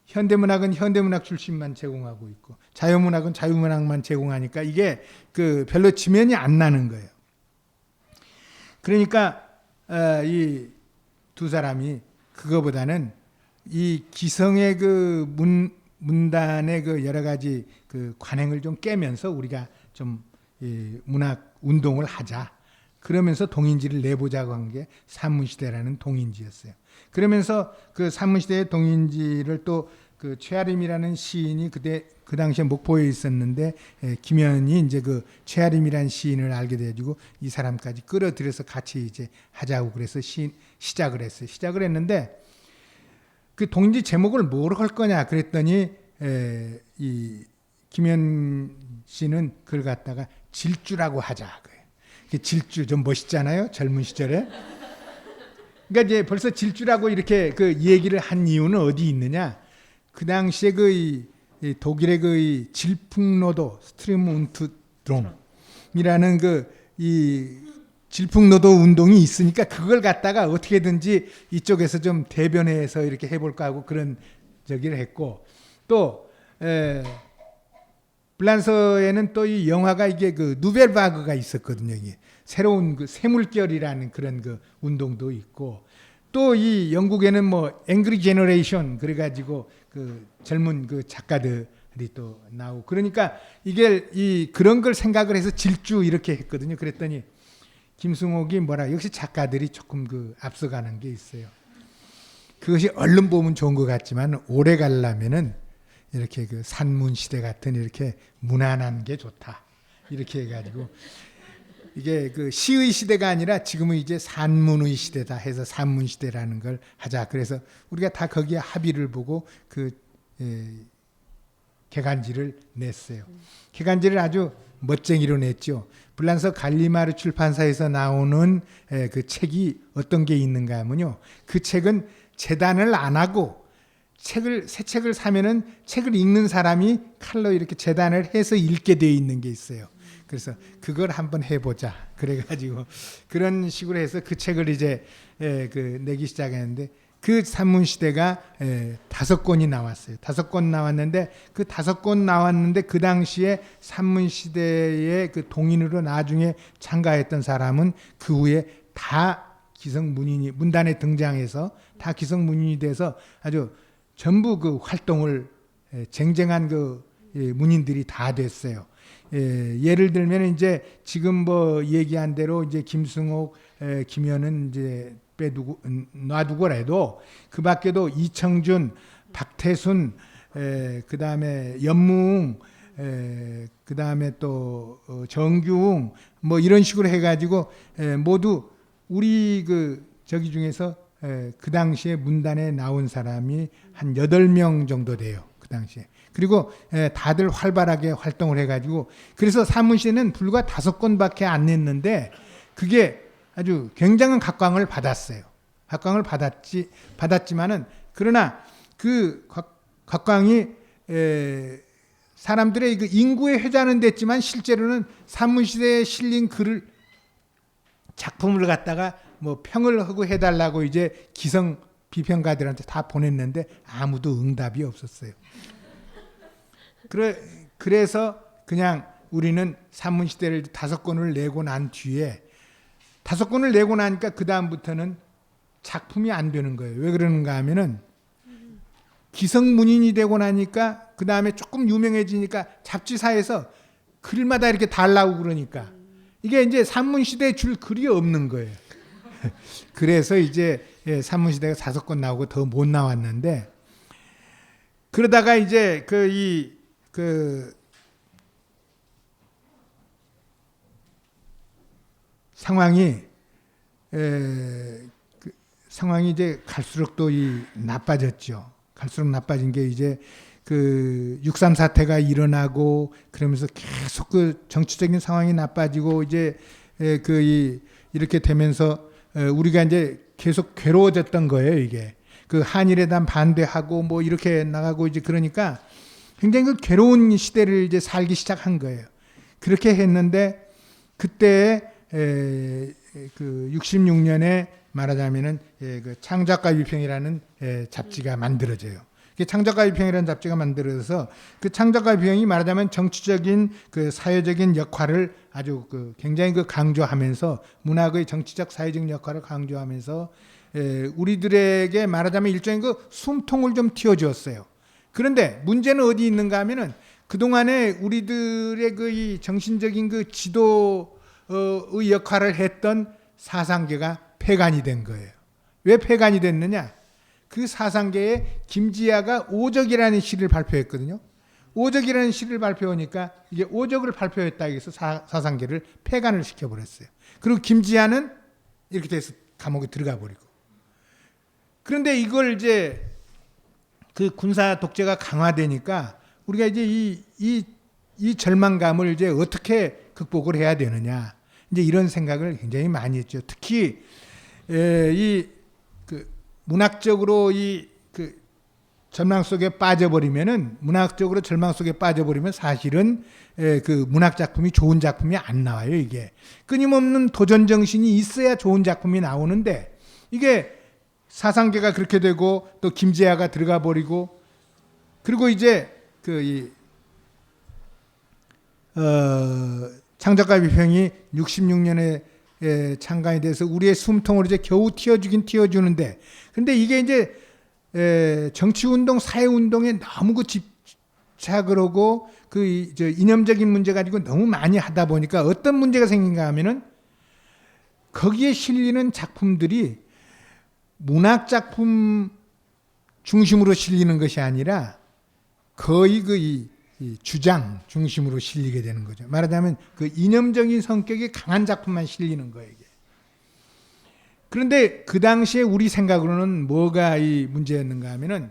현대문학은 현대문학 출신만 제공하고 있고 자유문학은 자유문학만 제공하니까 이게 그 별로 지면이 안 나는 거예요. 그러니까 이 두 사람이 그거보다는 이 기성의 그 문단의 그 여러 가지 그 관행을 좀 깨면서 우리가 좀 문학 운동을 하자. 그러면서 동인지를 내보자고 한 게 산문시대라는 동인지였어요. 그러면서 그 산문시대의 동인지를 또 그 최아림이라는 시인이 그때 그 당시에 목포에 있었는데 김현이 이제 그 최아림이라는 시인을 알게 돼가지고 이 사람까지 끌어들여서 같이 이제 하자고 그래서 시작을 했어요. 시작을 했는데 그 동인지 제목을 뭐로 할 거냐 그랬더니 이 김현 씨는 그걸 갖다가 질주라고 하자. 질주 좀 멋있잖아요. 젊은 시절에. 그러니까 이제 벌써 질주라고 이렇게 그 얘기를 한 이유는 어디 있느냐? 그 당시에 그 독일의 그 질풍노도 스트리문트드롬이라는 그 이 질풍노도 운동이 있으니까 그걸 갖다가 어떻게든지 이쪽에서 좀 대변해서 이렇게 해볼까 하고 그런 저기를 했고 또 불란서에는 또 이 영화가 이게 그 누벨바그가 있었거든요. 이게 새로운 그 새물결이라는 그런 그 운동도 있고 또 이 영국에는 뭐 앵그리 제너레이션 그래가지고 그 젊은 그 작가들이 또 나오고 그러니까 이게 이 그런 걸 생각을 해서 질주 이렇게 했거든요. 그랬더니 김승옥이 뭐라 역시 작가들이 조금 그 앞서가는 게 있어요. 그것이 얼른 보면 좋은 것 같지만 오래 가려면은 이렇게 그 산문시대 같은 이렇게 무난한 게 좋다. 이렇게 해가지고 이게 그 시의 시대가 아니라 지금은 이제 산문의 시대다 해서 산문시대라는 걸 하자. 그래서 우리가 다 거기에 합의를 보고 그 개간지를 냈어요. 개간지를 아주 멋쟁이로 냈죠. 불란서 갈리마르 출판사에서 나오는 그 책이 어떤 게 있는가 하면요. 그 책은 재단을 안 하고 새 책을 사면은 책을 읽는 사람이 칼로 이렇게 재단을 해서 읽게 되어 있는 게 있어요. 그래서 그걸 한번 해보자. 그래가지고 그런 식으로 해서 그 책을 이제 내기 시작했는데 그 산문시대가 5권이 나왔어요. 5권 나왔는데 그 5권 나왔는데 그 당시에 산문시대의 그 동인으로 나중에 참가했던 사람은 그 후에 다 기성문인이 문단에 등장해서 다 기성문인이 돼서 아주 전부 그 활동을 쟁쟁한 그 문인들이 다 됐어요. 예를 들면 이제 지금 뭐 얘기한 대로 이제 김승옥, 김현은 이제 놔두고라도 그 밖에도 이청준, 박태순, 그 다음에 연무웅, 그 다음에 또 정규웅 뭐 이런 식으로 해가지고 모두 우리 저기 중에서 그 당시에 문단에 나온 사람이 한 8명 정도 돼요. 그 당시에. 그리고 다들 활발하게 활동을 해가지고 그래서 산문시대는 불과 5권밖에 안 냈는데 그게 아주 굉장한 각광을 받았어요. 각광을 받았지만은 그러나 그 각광이 사람들의 그 인구에 회자는 됐지만 실제로는 산문시대에 실린 글을 작품을 갖다가 뭐 평을 하고 해달라고 이제 기성 비평가들한테 다 보냈는데 아무도 응답이 없었어요. 그래서 그냥 우리는 산문시대를 5권을 내고 난 뒤에 5권을 내고 나니까 그 다음부터는 작품이 안 되는 거예요. 왜 그러는가 하면은 기성문인이 되고 나니까 그 다음에 조금 유명해지니까 잡지사에서 글마다 이렇게 달라고 그러니까 이게 이제 산문시대에 줄 글이 없는 거예요. 그래서 이제 산문시대가 5권 나오고 더 못 나왔는데 그러다가 이제 상황이 이제 갈수록 또 나빠졌죠. 갈수록 나빠진 게 이제 6.3 사태가 일어나고 그러면서 계속 그 정치적인 상황이 나빠지고 이제 이렇게 되면서 우리가 이제 계속 괴로워졌던 거예요. 이게 그 한일에 대한 반대하고 뭐 이렇게 나가고 이제 그러니까 굉장히 그 괴로운 시대를 이제 살기 시작한 거예요. 그렇게 했는데 그때 66년에 말하자면은 그 창작가 위평이라는 잡지가 만들어져요. 창작가 위평이라는 잡지가 만들어져서 그 창작가 위평이 말하자면 정치적인 그 사회적인 역할을 아주 굉장히 강조하면서 문학의 정치적 사회적 역할을 강조하면서 우리들에게 말하자면 일종의 숨통을 좀 틔워주었어요. 그런데 문제는 어디 있는가 하면은 그동안에 우리들의 이 정신적인 지도의 역할을 했던 사상계가 폐간이 된 거예요. 왜 폐간이 됐느냐? 그 사상계에 김지아가 오적이라는 시를 발표했거든요. 오적이라는 시를 발표하니까 이게 오적을 발표했다 해서 사상계를 폐간을 시켜버렸어요. 그리고 김지아는 이렇게 돼서 감옥에 들어가 버리고. 그런데 이걸 이제 그 군사 독재가 강화되니까 우리가 이제 이 절망감을 이제 어떻게 극복을 해야 되느냐. 이제 이런 생각을 굉장히 많이 했죠. 특히 문학적으로 절망 속에 빠져버리면은 문학적으로 절망 속에 빠져버리면 사실은 그 문학 작품이 좋은 작품이 안 나와요. 이게 끊임없는 도전 정신이 있어야 좋은 작품이 나오는데 이게 사상계가 그렇게 되고 또 김재하가 들어가 버리고 그리고 이제 창작가 위평이 66년에 창간이 돼서 우리의 숨통을 이제 겨우 틔워주긴 틔워주는데 근데 이게 이제 정치운동, 사회운동에 너무 집착을 하고 이념적인 문제 가지고 너무 많이 하다 보니까 어떤 문제가 생긴가 하면은 거기에 실리는 작품들이 문학 작품 중심으로 실리는 것이 아니라 거의 이 주장 중심으로 실리게 되는 거죠. 말하자면 그 이념적인 성격이 강한 작품만 실리는 거예요. 이게. 그런데 그 당시에 우리 생각으로는 뭐가 이 문제였는가 하면은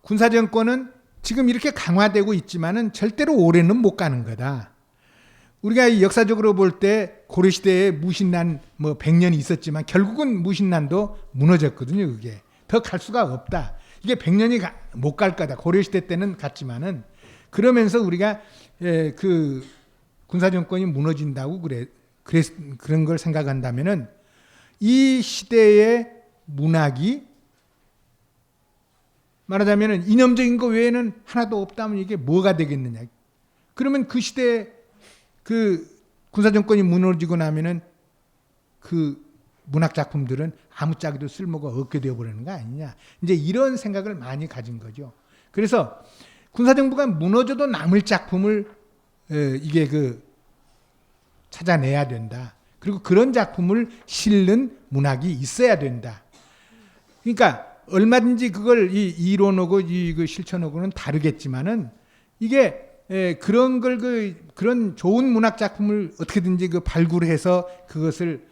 군사정권은 지금 이렇게 강화되고 있지만은 절대로 오래는 못 가는 거다. 우리가 역사적으로 볼 때 고려시대에 무신난 100년이 있었지만 결국은 무신난도 무너졌거든요. 그게 더 갈 수가 없다. 이게 100년이 못 갈 거다. 고려시대 때는 갔지만은 그러면서 우리가 그 군사정권이 무너진다고 그런 걸 생각한다면은 이 시대의 문학이 말하자면은 이념적인 거 외에는 하나도 없다면 이게 뭐가 되겠느냐. 그러면 그 시대에 그 군사정권이 무너지고 나면은 그 문학 작품들은 아무짝에도 쓸모가 없게 되어버리는 거 아니냐. 이제 이런 생각을 많이 가진 거죠. 그래서 군사정부가 무너져도 남을 작품을 이게 찾아내야 된다. 그리고 그런 작품을 실는 문학이 있어야 된다. 그러니까 얼마든지 그걸 이 이론하고 그 실천하고는 다르겠지만은 이게 그런 걸 그런 좋은 문학 작품을 어떻게든지 발굴해서 그것을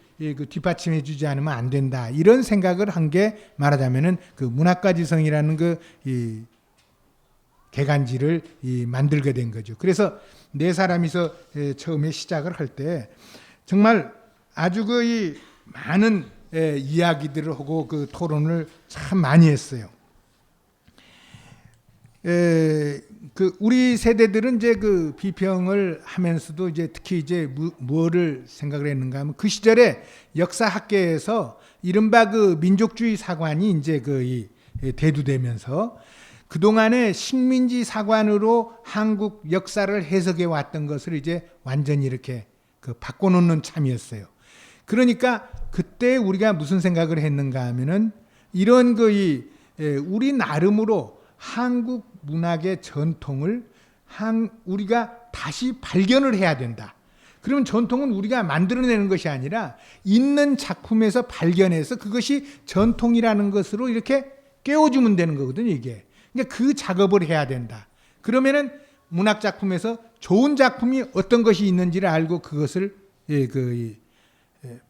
뒷받침해주지 않으면 안 된다. 이런 생각을 한 게 말하자면은 그 문학가지성이라는 이 개간지를 만들게 된 거죠. 그래서 네 사람이서 처음에 시작을 할 때 정말 아주 이 많은 이야기들을 하고 그 토론을 참 많이 했어요. 우리 세대들은 이제 그 비평을 하면서도 이제 특히 이제 뭐를 생각을 했는가 하면 그 시절에 역사학계에서 이른바 그 민족주의 사관이 이제 대두되면서 그동안에 식민지 사관으로 한국 역사를 해석해 왔던 것을 이제 완전히 이렇게 바꿔놓는 참이었어요. 그러니까 그때 우리가 무슨 생각을 했는가 하면은 이런 우리 나름으로 한국 문학의 전통을 우리가 다시 발견을 해야 된다. 그러면 전통은 우리가 만들어내는 것이 아니라 있는 작품에서 발견해서 그것이 전통이라는 것으로 이렇게 깨워주면 되는 거거든요, 이게. 그러니까 그 작업을 해야 된다. 그러면은 문학 작품에서 좋은 작품이 어떤 것이 있는지를 알고 그것을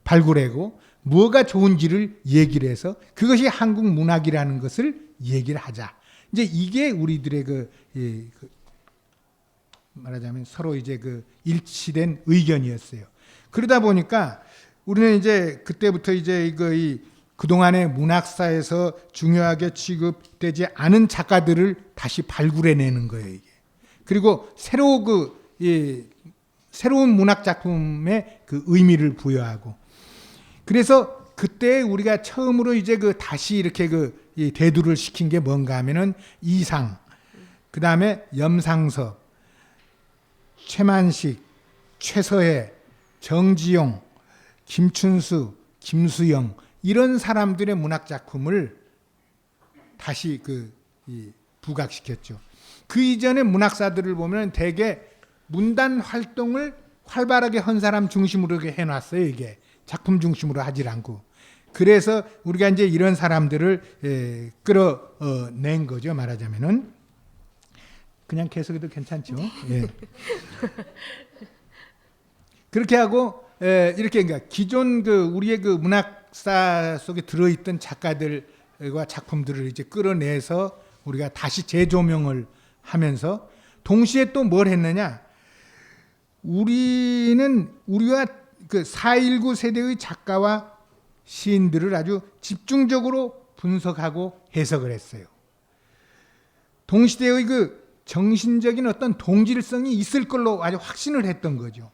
발굴하고 뭐가 좋은지를 얘기를 해서 그것이 한국 문학이라는 것을 얘기를 하자. 이제 이게 우리들의 말하자면 서로 이제 일치된 의견이었어요. 그러다 보니까 우리는 이제 그때부터 이제 그동안의 문학사에서 중요하게 취급되지 않은 작가들을 다시 발굴해내는 거예요, 이게. 그리고 새로운 문학 작품에 의미를 부여하고. 그래서 그때 우리가 처음으로 이제 다시 이렇게 대두를 시킨 게 뭔가 하면은 이상, 그 다음에 염상섭, 최만식, 최서해, 정지용, 김춘수, 김수영 이런 사람들의 문학 작품을 다시 부각시켰죠. 그 이전의 문학사들을 보면 대개 문단 활동을 활발하게 한 사람 중심으로 해놨어요. 이게 작품 중심으로 하질 않고. 그래서 우리가 이제 이런 사람들을 끌어낸 거죠. 말하자면은 그냥 계속해도 괜찮죠. 예. 그렇게 하고 이렇게 그러니까 기존 우리의 문학사 속에 들어있던 작가들과 작품들을 이제 끌어내서 우리가 다시 재조명을 하면서 동시에 또 뭘 했느냐? 우리와 4.19 세대의 작가와 시인들을 아주 집중적으로 분석하고 해석을 했어요. 동시대의 정신적인 어떤 동질성이 있을 걸로 아주 확신을 했던 거죠.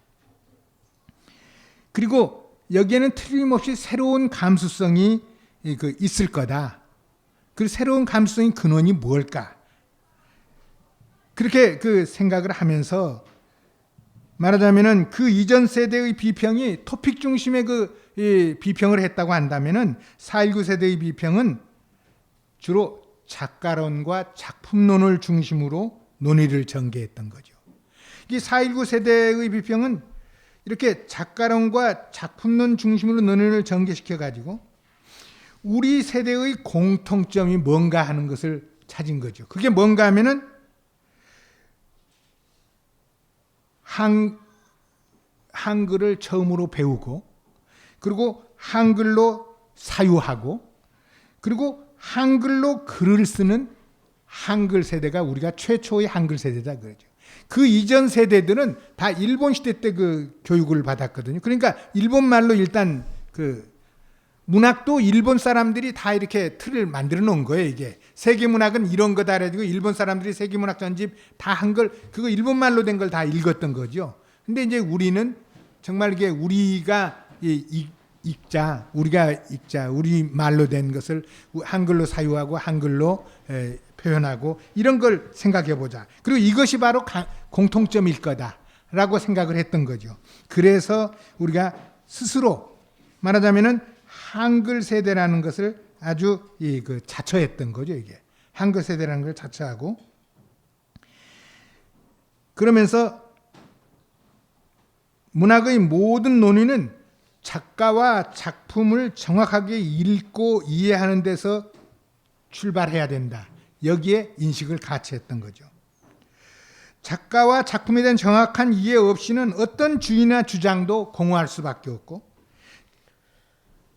그리고 여기에는 틀림없이 새로운 감수성이 있을 거다. 그 새로운 감수성의 근원이 뭘까? 그렇게 생각을 하면서 말하자면은 그 이전 세대의 비평이 토픽 중심의 비평을 했다고 한다면은 4.19 세대의 비평은 주로 작가론과 작품론을 중심으로 논의를 전개했던 거죠. 이 4.19 세대의 비평은 이렇게 작가론과 작품론 중심으로 논의를 전개시켜 가지고 우리 세대의 공통점이 뭔가 하는 것을 찾은 거죠. 그게 뭔가 하면은 한글을 처음으로 배우고 그리고 한글로 사유하고 그리고 한글로 글을 쓰는 한글 세대가 우리가 최초의 한글 세대다 그러죠. 그 이전 세대들은 다 일본 시대 때 교육을 받았거든요. 그러니까 일본 말로 일단 문학도 일본 사람들이 다 이렇게 틀을 만들어 놓은 거예요. 이게 세계 문학은 이런 거다 해가지고 일본 사람들이 세계 문학 전집 다 한 걸 그거 일본 말로 된 걸 다 읽었던 거죠. 근데 이제 우리는 정말 이게 우리가 읽자, 우리 말로 된 것을 한글로 사유하고 한글로 표현하고 이런 걸 생각해 보자. 그리고 이것이 바로 공통점일 거다라고 생각을 했던 거죠. 그래서 우리가 스스로 말하자면은 한글 세대라는 것을 아주 자처했던 거죠. 이게 한글 세대라는 걸 자처하고 그러면서 문학의 모든 논의는 작가와 작품을 정확하게 읽고 이해하는 데서 출발해야 된다. 여기에 인식을 같이했던 거죠. 작가와 작품에 대한 정확한 이해 없이는 어떤 주의나 주장도 공허할 수밖에 없고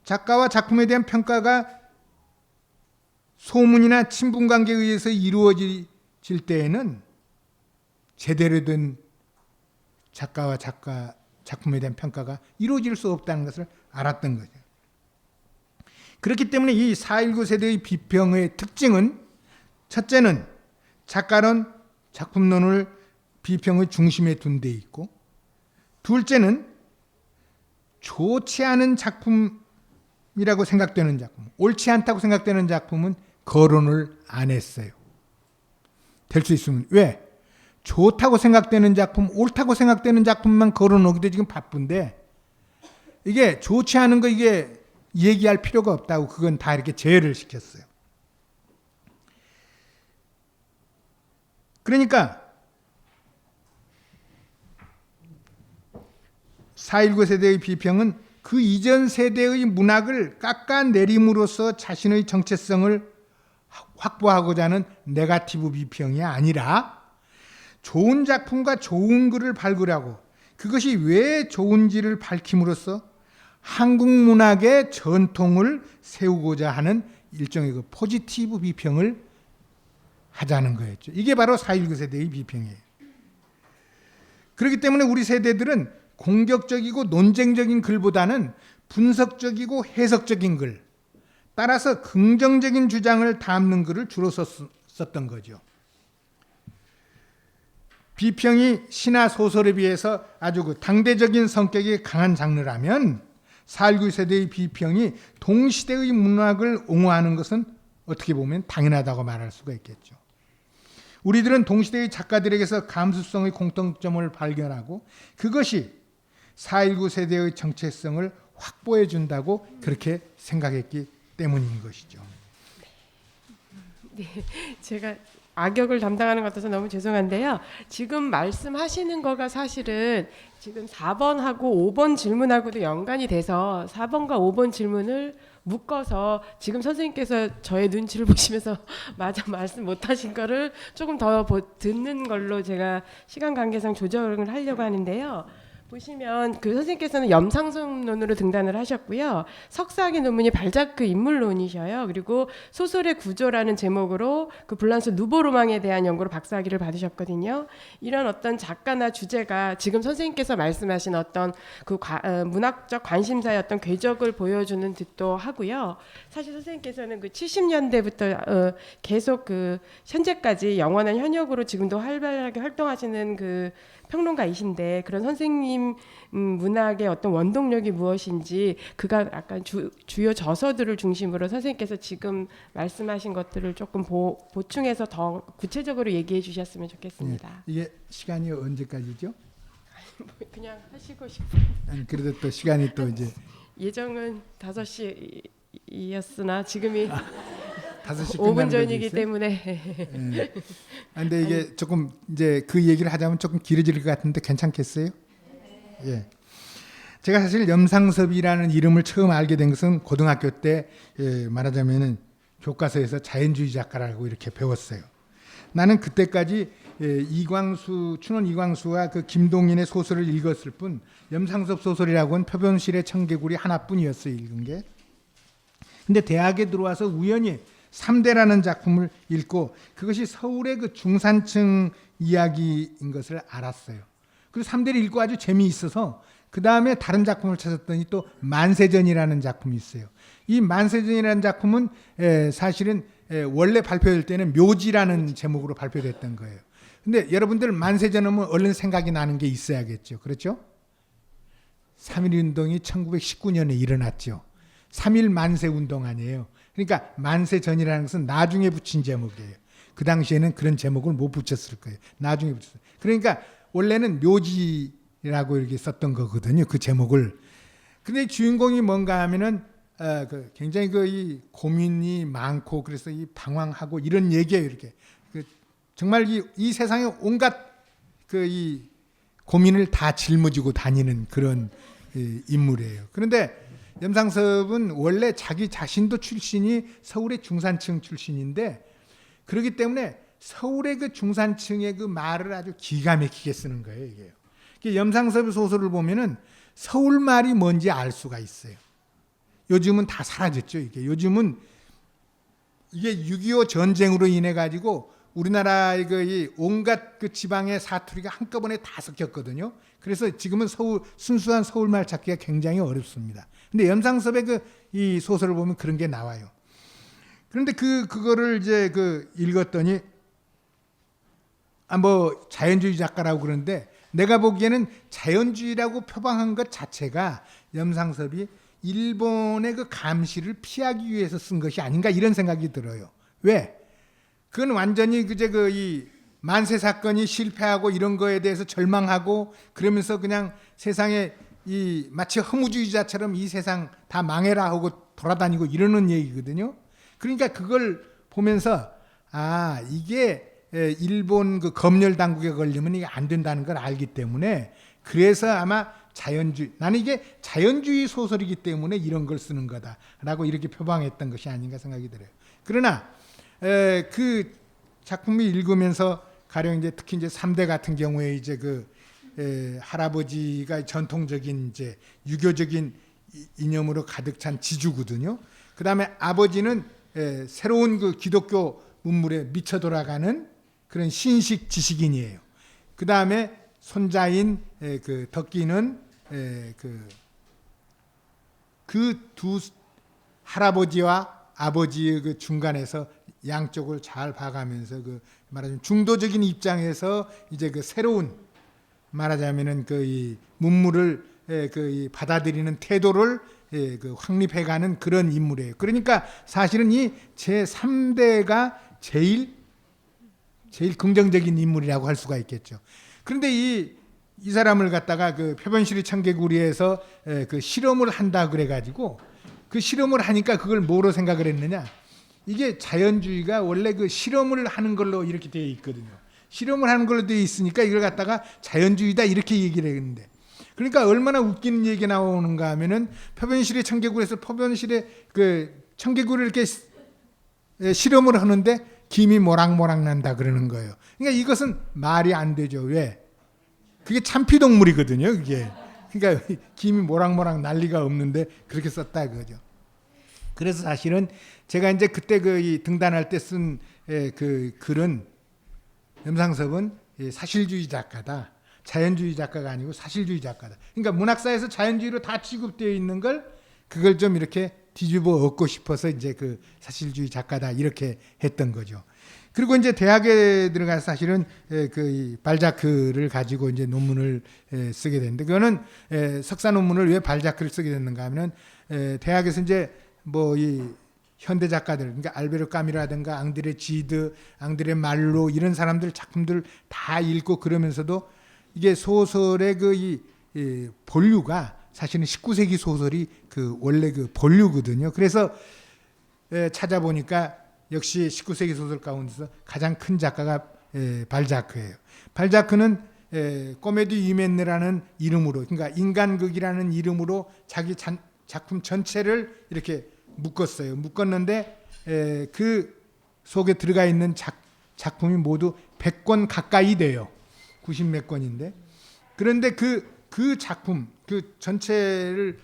작가와 작품에 대한 평가가 소문이나 친분관계에 의해서 이루어질 때에는 제대로 된 작가와 작품에 대한 평가가 이루어질 수 없다는 것을 알았던 거죠. 그렇기 때문에 이 4.19 세대의 비평의 특징은 첫째는 작가는 작품론을 비평의 중심에 둔 데 있고 둘째는 좋지 않은 작품이라고 생각되는 작품, 옳지 않다고 생각되는 작품은 거론을 안 했어요. 될 수 있으면. 왜? 좋다고 생각되는 작품, 옳다고 생각되는 작품만 거론하기도 지금 바쁜데 이게 좋지 않은 거 이게 얘기할 필요가 없다고 그건 다 이렇게 제외를 시켰어요. 그러니까 4.19 세대의 비평은 그 이전 세대의 문학을 깎아내림으로써 자신의 정체성을 확보하고자 하는 네거티브 비평이 아니라 좋은 작품과 좋은 글을 발굴하고 그것이 왜 좋은지를 밝힘으로써 한국 문학의 전통을 세우고자 하는 일종의 그 포지티브 비평을 하자는 거였죠. 이게 바로 4.19 세대의 비평이에요. 그렇기 때문에 우리 세대들은 공격적이고 논쟁적인 글보다는 분석적이고 해석적인 글, 따라서 긍정적인 주장을 담는 글을 주로 썼던 거죠. 비평이 시나 소설에 비해서 아주 그 당대적인 성격이 강한 장르라면 4.19 세대의 비평이 동시대의 문학을 옹호하는 것은 어떻게 보면 당연하다고 말할 수가 있겠죠. 우리들은 동시대의 작가들에게서 감수성의 공통점을 발견하고 그것이 4.19 세대의 정체성을 확보해 준다고 그렇게 생각했기 때문인 것이죠. 네, 제가 악역을 담당하는 것 같아서 너무 죄송한데요. 지금 말씀하시는 거가 사실은 지금 4번하고 5번 질문하고도 연관이 돼서 4번과 5번 질문을 묶어서 지금 선생님께서 저의 눈치를 보시면서 맞아 말씀 못하신 거를 조금 더 듣는 걸로 제가 시간 관계상 조정을 하려고 하는데요. 보시면 그 선생님께서는 염상sob론으로 등단을 하셨고요. 석사학위 논문이 발자크 인물론이셔요. 그리고 소설의 구조라는 제목으로 그 불란서 누보로망에 대한 연구로 박사학위를 받으셨거든요. 이런 어떤 작가나 주제가 지금 선생님께서 말씀하신 어떤 그 문학적 관심사의 어떤 궤적을 보여주는 듯도 하고요. 사실 선생님께서는 그 70년대부터 계속 그 현재까지 영원한 현역으로 지금도 활발하게 활동하시는 그 평론가이신데 그런 선생님 문학의 어떤 원동력이 무엇인지 그가 약간 주요 저서들을 중심으로 선생님께서 지금 말씀하신 것들을 조금 보충해서 더 구체적으로 얘기해 주셨으면 좋겠습니다. 네, 이게 시간이 언제까지죠? 그냥 하시고 싶어요. 아니, 그래도 또 시간이 또 이제 예정은 5시였으나 지금이 5시 5분 전이기 때문에. 네. 근데 이게 조금 이제 그 얘기를 하자면 조금 길어질 것 같은데 괜찮겠어요? 예. 제가 사실 염상섭이라는 이름을 처음 알게 된 것은 고등학교 때 말하자면은 교과서에서 자연주의 작가라고 이렇게 배웠어요. 나는 그때까지 춘원 이광수와 그 김동인의 소설을 읽었을 뿐 염상섭 소설이라고는 표본실의 청개구리 하나뿐이었어요. 읽은 게. 근데 대학에 들어와서 우연히 3대라는 작품을 읽고 그것이 서울의 그 중산층 이야기인 것을 알았어요. 그리고 3대를 읽고 아주 재미있어서 그 다음에 다른 작품을 찾았더니 또 만세전이라는 작품이 있어요. 이 만세전이라는 작품은 사실은 원래 발표될 때는 묘지라는 제목으로 발표됐던 거예요. 근데 여러분들 만세전 하면 얼른 생각이 나는 게 있어야겠죠. 그렇죠? 3.1운동이 1919년에 일어났죠. 3.1 만세운동 아니에요. 그러니까 만세전이라는 것은 나중에 붙인 제목이에요. 그 당시에는 그런 제목을 못 붙였을 거예요. 나중에 붙였어요. 그러니까 원래는 묘지라고 이렇게 썼던 거거든요. 그 제목을. 근데 주인공이 뭔가 하면은 굉장히 이 고민이 많고 그래서 이 방황하고 이런 얘기예요. 이렇게 정말 이 세상에 온갖 이 고민을 다 짊어지고 다니는 그런 인물이에요. 그런데 염상섭은 원래 자기 자신도 출신이 서울의 중산층 출신인데 그렇기 때문에 서울의 그 중산층의 그 말을 아주 기가 막히게 쓰는 거예요. 이게 염상섭의 소설을 보면은 서울 말이 뭔지 알 수가 있어요. 요즘은 다 사라졌죠. 이게 요즘은 이게 6.25 전쟁으로 인해 가지고 우리나라의 이 온갖 그 지방의 사투리가 한꺼번에 다 섞였거든요. 그래서 지금은 순수한 서울말 찾기가 굉장히 어렵습니다. 근데 염상섭의 이 소설을 보면 그런 게 나와요. 그런데 그거를 이제 읽었더니 뭐 자연주의 작가라고 그러는데 내가 보기에는 자연주의라고 표방한 것 자체가 염상섭이 일본의 그 감시를 피하기 위해서 쓴 것이 아닌가 이런 생각이 들어요. 왜? 그건 완전히 이 만세 사건이 실패하고 이런 거에 대해서 절망하고 그러면서 그냥 세상에 마치 허무주의자처럼 이 세상 다 망해라 하고 돌아다니고 이러는 얘기거든요. 그러니까 그걸 보면서 이게 일본 그 검열 당국에 걸리면 이게 안 된다는 걸 알기 때문에 그래서 아마 나는 이게 자연주의 소설이기 때문에 이런 걸 쓰는 거다라고 이렇게 표방했던 것이 아닌가 생각이 들어요. 그러나 그 작품을 읽으면서 가령 이제 특히 이제 3대 같은 경우에 이제 할아버지가 전통적인 이제 유교적인 이념으로 가득 찬 지주거든요. 그 다음에 아버지는 새로운 그 기독교 문물에 미쳐 돌아가는 그런 신식 지식인이에요. 그 다음에 손자인 덕기는 그 두 할아버지와 아버지의 그 중간에서 양쪽을 잘 봐가면서 말하자면 중도적인 입장에서 이제 새로운 말하자면은 이 문물을 이 받아들이는 태도를 확립해가는 그런 인물이에요. 그러니까 사실은 이 제3대가 제일 긍정적인 인물이라고 할 수가 있겠죠. 그런데 이 사람을 갖다가 표변시리 청개구리에서 실험을 한다 그래가지고 그 실험을 하니까 그걸 뭐로 생각을 했느냐? 이게 자연주의가 원래 실험을 하는 걸로 이렇게 되어 있거든요. 실험을 하는 걸로 되어 있으니까 이걸 갖다가 자연주의다 이렇게 얘기를 했는데, 그러니까 얼마나 웃기는 얘기가 나오는가 하면은 표변시리 청개구리에서 표변시리 청개구리를 이렇게 실험을 하는데 김이 모락모락 난다 그러는 거예요. 그러니까 이것은 말이 안 되죠. 왜? 그게 참피동물이거든요. 그게. 그러니까 김이 모락모락 날 리가 없는데 그렇게 썼다 그거죠. 그래서 사실은 제가 이제 그때 등단할 때 쓴 글은 염상섭은 사실주의 작가다. 자연주의 작가가 아니고 사실주의 작가다. 그러니까 문학사에서 자연주의로 다 취급되어 있는 그걸 좀 이렇게 뒤집어 엎고 싶어서 이제 사실주의 작가다 이렇게 했던 거죠. 그리고 이제 대학에 들어가서 사실은 발자크를 가지고 이제 논문을 쓰게 됐는데, 그거는 석사 논문을 왜 발자크를 쓰게 됐는가 하면은 대학에서 이제 이 현대 작가들, 그러니까 알베르 까미라든가 앙드레 지드, 앙드레 말로 이런 사람들 작품들 다 읽고 그러면서도 이게 소설의 이 본류가 사실은 19세기 소설이 원래 본류거든요. 그래서 찾아보니까 역시 19세기 소설 가운데서 가장 큰 작가가 발자크예요. 발자크는 코메디 유멘네라는 이름으로, 그러니까 인간극이라는 이름으로 자기 작품 전체를 이렇게 묶었어요. 묶었는데 그 속에 들어가 있는 작품이 모두 100권 가까이 돼요. 90몇 권인데. 그런데 그 작품, 전체를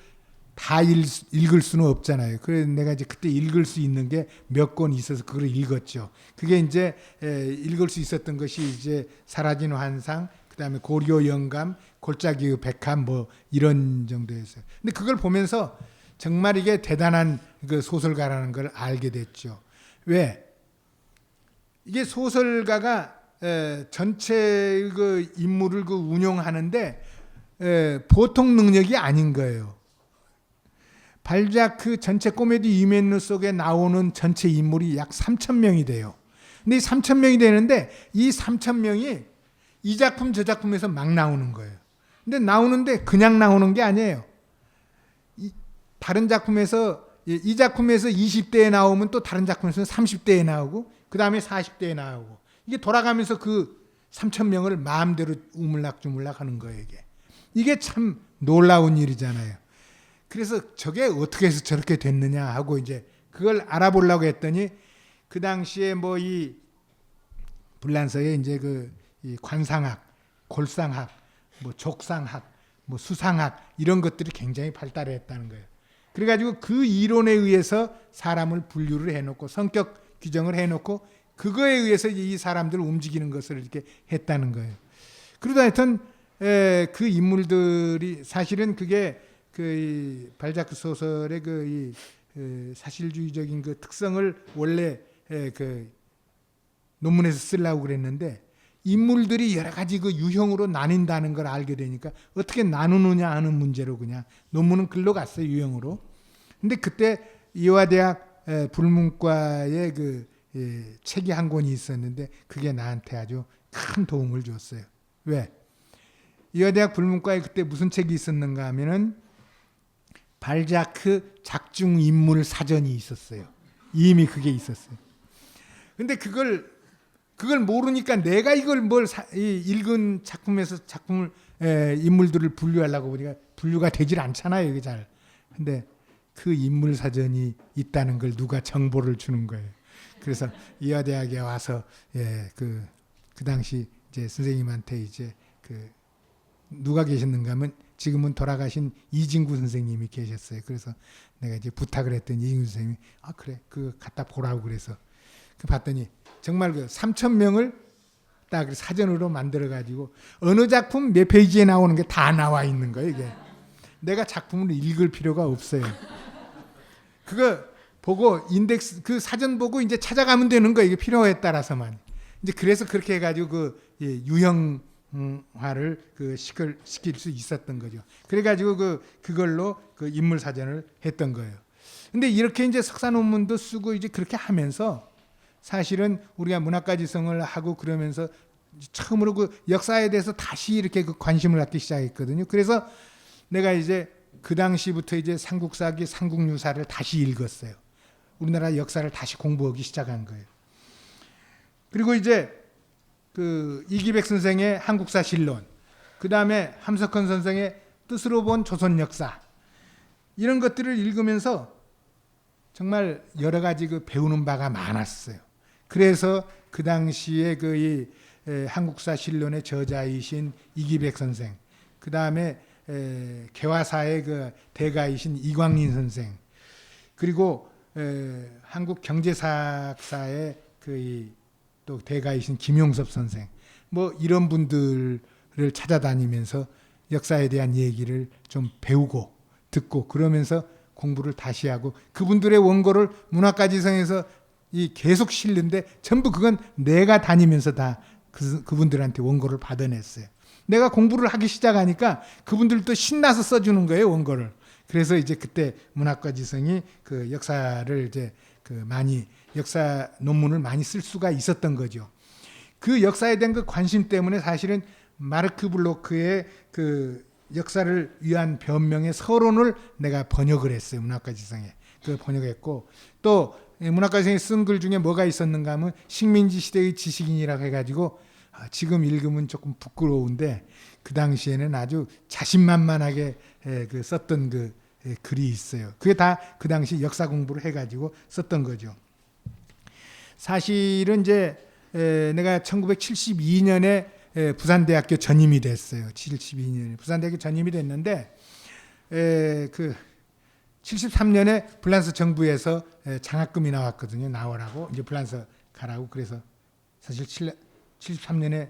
다 읽을 수는 없잖아요. 그래서 내가 이제 그때 읽을 수 있는 게 몇 권 있어서 그걸 읽었죠. 그게 이제 읽을 수 있었던 것이 이제 사라진 환상, 그다음에 고려 영감, 골짜기의 백합 뭐 이런 정도였어요. 근데 그걸 보면서 정말 이게 대단한 그 소설가라는 걸 알게 됐죠. 왜? 이게 소설가가 전체 그 인물을 그 운용하는데 보통 능력이 아닌 거예요. 발자크 전체 코미디 이메뉴 속에 나오는 전체 인물이 약 3,000명이 돼요. 근데 이 3,000명이 되는데 이 3,000명이 이 작품 저 작품에서 막 나오는 거예요. 근데 나오는데 그냥 나오는 게 아니에요. 다른 작품에서 이 작품에서 20대에 나오면 또 다른 작품에서 30대에 나오고 그 다음에 40대에 나오고 이게 돌아가면서 그 3,000명을 마음대로 우물락주물락 하는 거예요. 이게 참 놀라운 일이잖아요. 그래서 저게 어떻게 해서 저렇게 됐느냐 하고 이제 그걸 알아보려고 했더니 그 당시에 뭐 이 불란서에 이제 이 관상학, 골상학, 뭐 족상학, 뭐 수상학 이런 것들이 굉장히 발달했다는 거예요. 그래가지고 그 이론에 의해서 사람을 분류를 해놓고 성격 규정을 해놓고 그거에 의해서 이 사람들을 움직이는 것을 이렇게 했다는 거예요. 그러다 하여튼 그 인물들이 사실은 그게 그 발자크 소설의 그 사실주의적인 그 특성을 원래 그 논문에서 쓰려고 그랬는데 인물들이 여러 가지 그 유형으로 나뉜다는 걸 알게 되니까 어떻게 나누느냐 하는 문제로 그냥 논문은 글로 갔어요, 유형으로. 근데 그때 이화대학 불문과의 그 책이 한 권이 있었는데 그게 나한테 아주 큰 도움을 줬어요. 왜? 이화대학 불문과에 그때 무슨 책이 있었는가 하면은 발자크 작중 인물 사전이 있었어요. 이미 그게 있었어요. 근데 그걸 모르니까 내가 이걸 읽은 작품에서 작품을 인물들을 분류하려고 보니까 분류가 되질 않잖아요, 이게 잘. 근데 그 인물 사전이 있다는 걸 누가 정보를 주는 거예요. 그래서 이화대학에 와서 그 당시 이제 선생님한테 이제 누가 계셨는가 하면 지금은 돌아가신 이진구 선생님이 계셨어요. 그래서 내가 이제 부탁을 했더니 이진구 선생님이 그래 그거 갖다 보라고 그래서 봤더니 정말 그 3,000명을 딱 사전으로 만들어 가지고 어느 작품 몇 페이지에 나오는 게 다 나와 있는 거예요. 이게 내가 작품을 읽을 필요가 없어요. 그거 보고 인덱스 그 사전 보고 이제 찾아가면 되는 거예요. 이게 필요에 따라서만. 이제 그래서 그렇게 해가지고 그 유형화를 시킬 수 있었던 거죠. 그래가지고 그걸로 그 인물 사전을 했던 거예요. 근데 이렇게 이제 석사 논문도 쓰고 이제 그렇게 하면서 사실은 우리가 문학과 지성을 하고 그러면서 처음으로 그 역사에 대해서 다시 이렇게 그 관심을 갖기 시작했거든요. 그래서 내가 이제 그 당시부터 이제 삼국사기, 삼국유사를 다시 읽었어요. 우리나라 역사를 다시 공부하기 시작한 거예요. 그리고 이제 그 이기백 선생의 한국사 실론, 그 다음에 함석헌 선생의 뜻으로 본 조선 역사 이런 것들을 읽으면서 정말 여러 가지 그 배우는 바가 많았어요. 그래서 그 당시에 이 한국사 실론의 저자이신 이기백 선생, 그 다음에 개화사의 그 대가이신 이광린 선생, 그리고 한국 경제사학사의 또 대가이신 김용섭 선생, 뭐 이런 분들을 찾아다니면서 역사에 대한 얘기를 좀 배우고 듣고 그러면서 공부를 다시 하고 그분들의 원고를 문학과 지성에서 계속 실는데 전부 그건 내가 다니면서 다 그분들한테 원고를 받아냈어요. 내가 공부를 하기 시작하니까 그분들도 신나서 써주는 거예요, 원고를. 그래서 이제 그때 문학과 지성이 그 역사를 이제 많이 역사 논문을 많이 쓸 수가 있었던 거죠. 그 역사에 대한 그 관심 때문에 사실은 마르크 블로크의 그 역사를 위한 변명의 서론을 내가 번역을 했어요, 문학과 지성에. 그 번역했고 또 문학과 지성이 쓴 글 중에 뭐가 있었는가 하면 식민지 시대의 지식인이라고 해가지고 지금 읽으면 조금 부끄러운데 그 당시에는 아주 자신만만하게 썼던 글이 있어요. 그게 다 그 당시 역사 공부를 해가지고 썼던 거죠. 사실은 이제 내가 1972년에 부산대학교 전임이 됐어요. 72년에 부산대학교 전임이 됐는데 73년에 불란서 정부에서 장학금이 나왔거든요. 나오라고 이제 불란서 가라고. 그래서 사실 73년에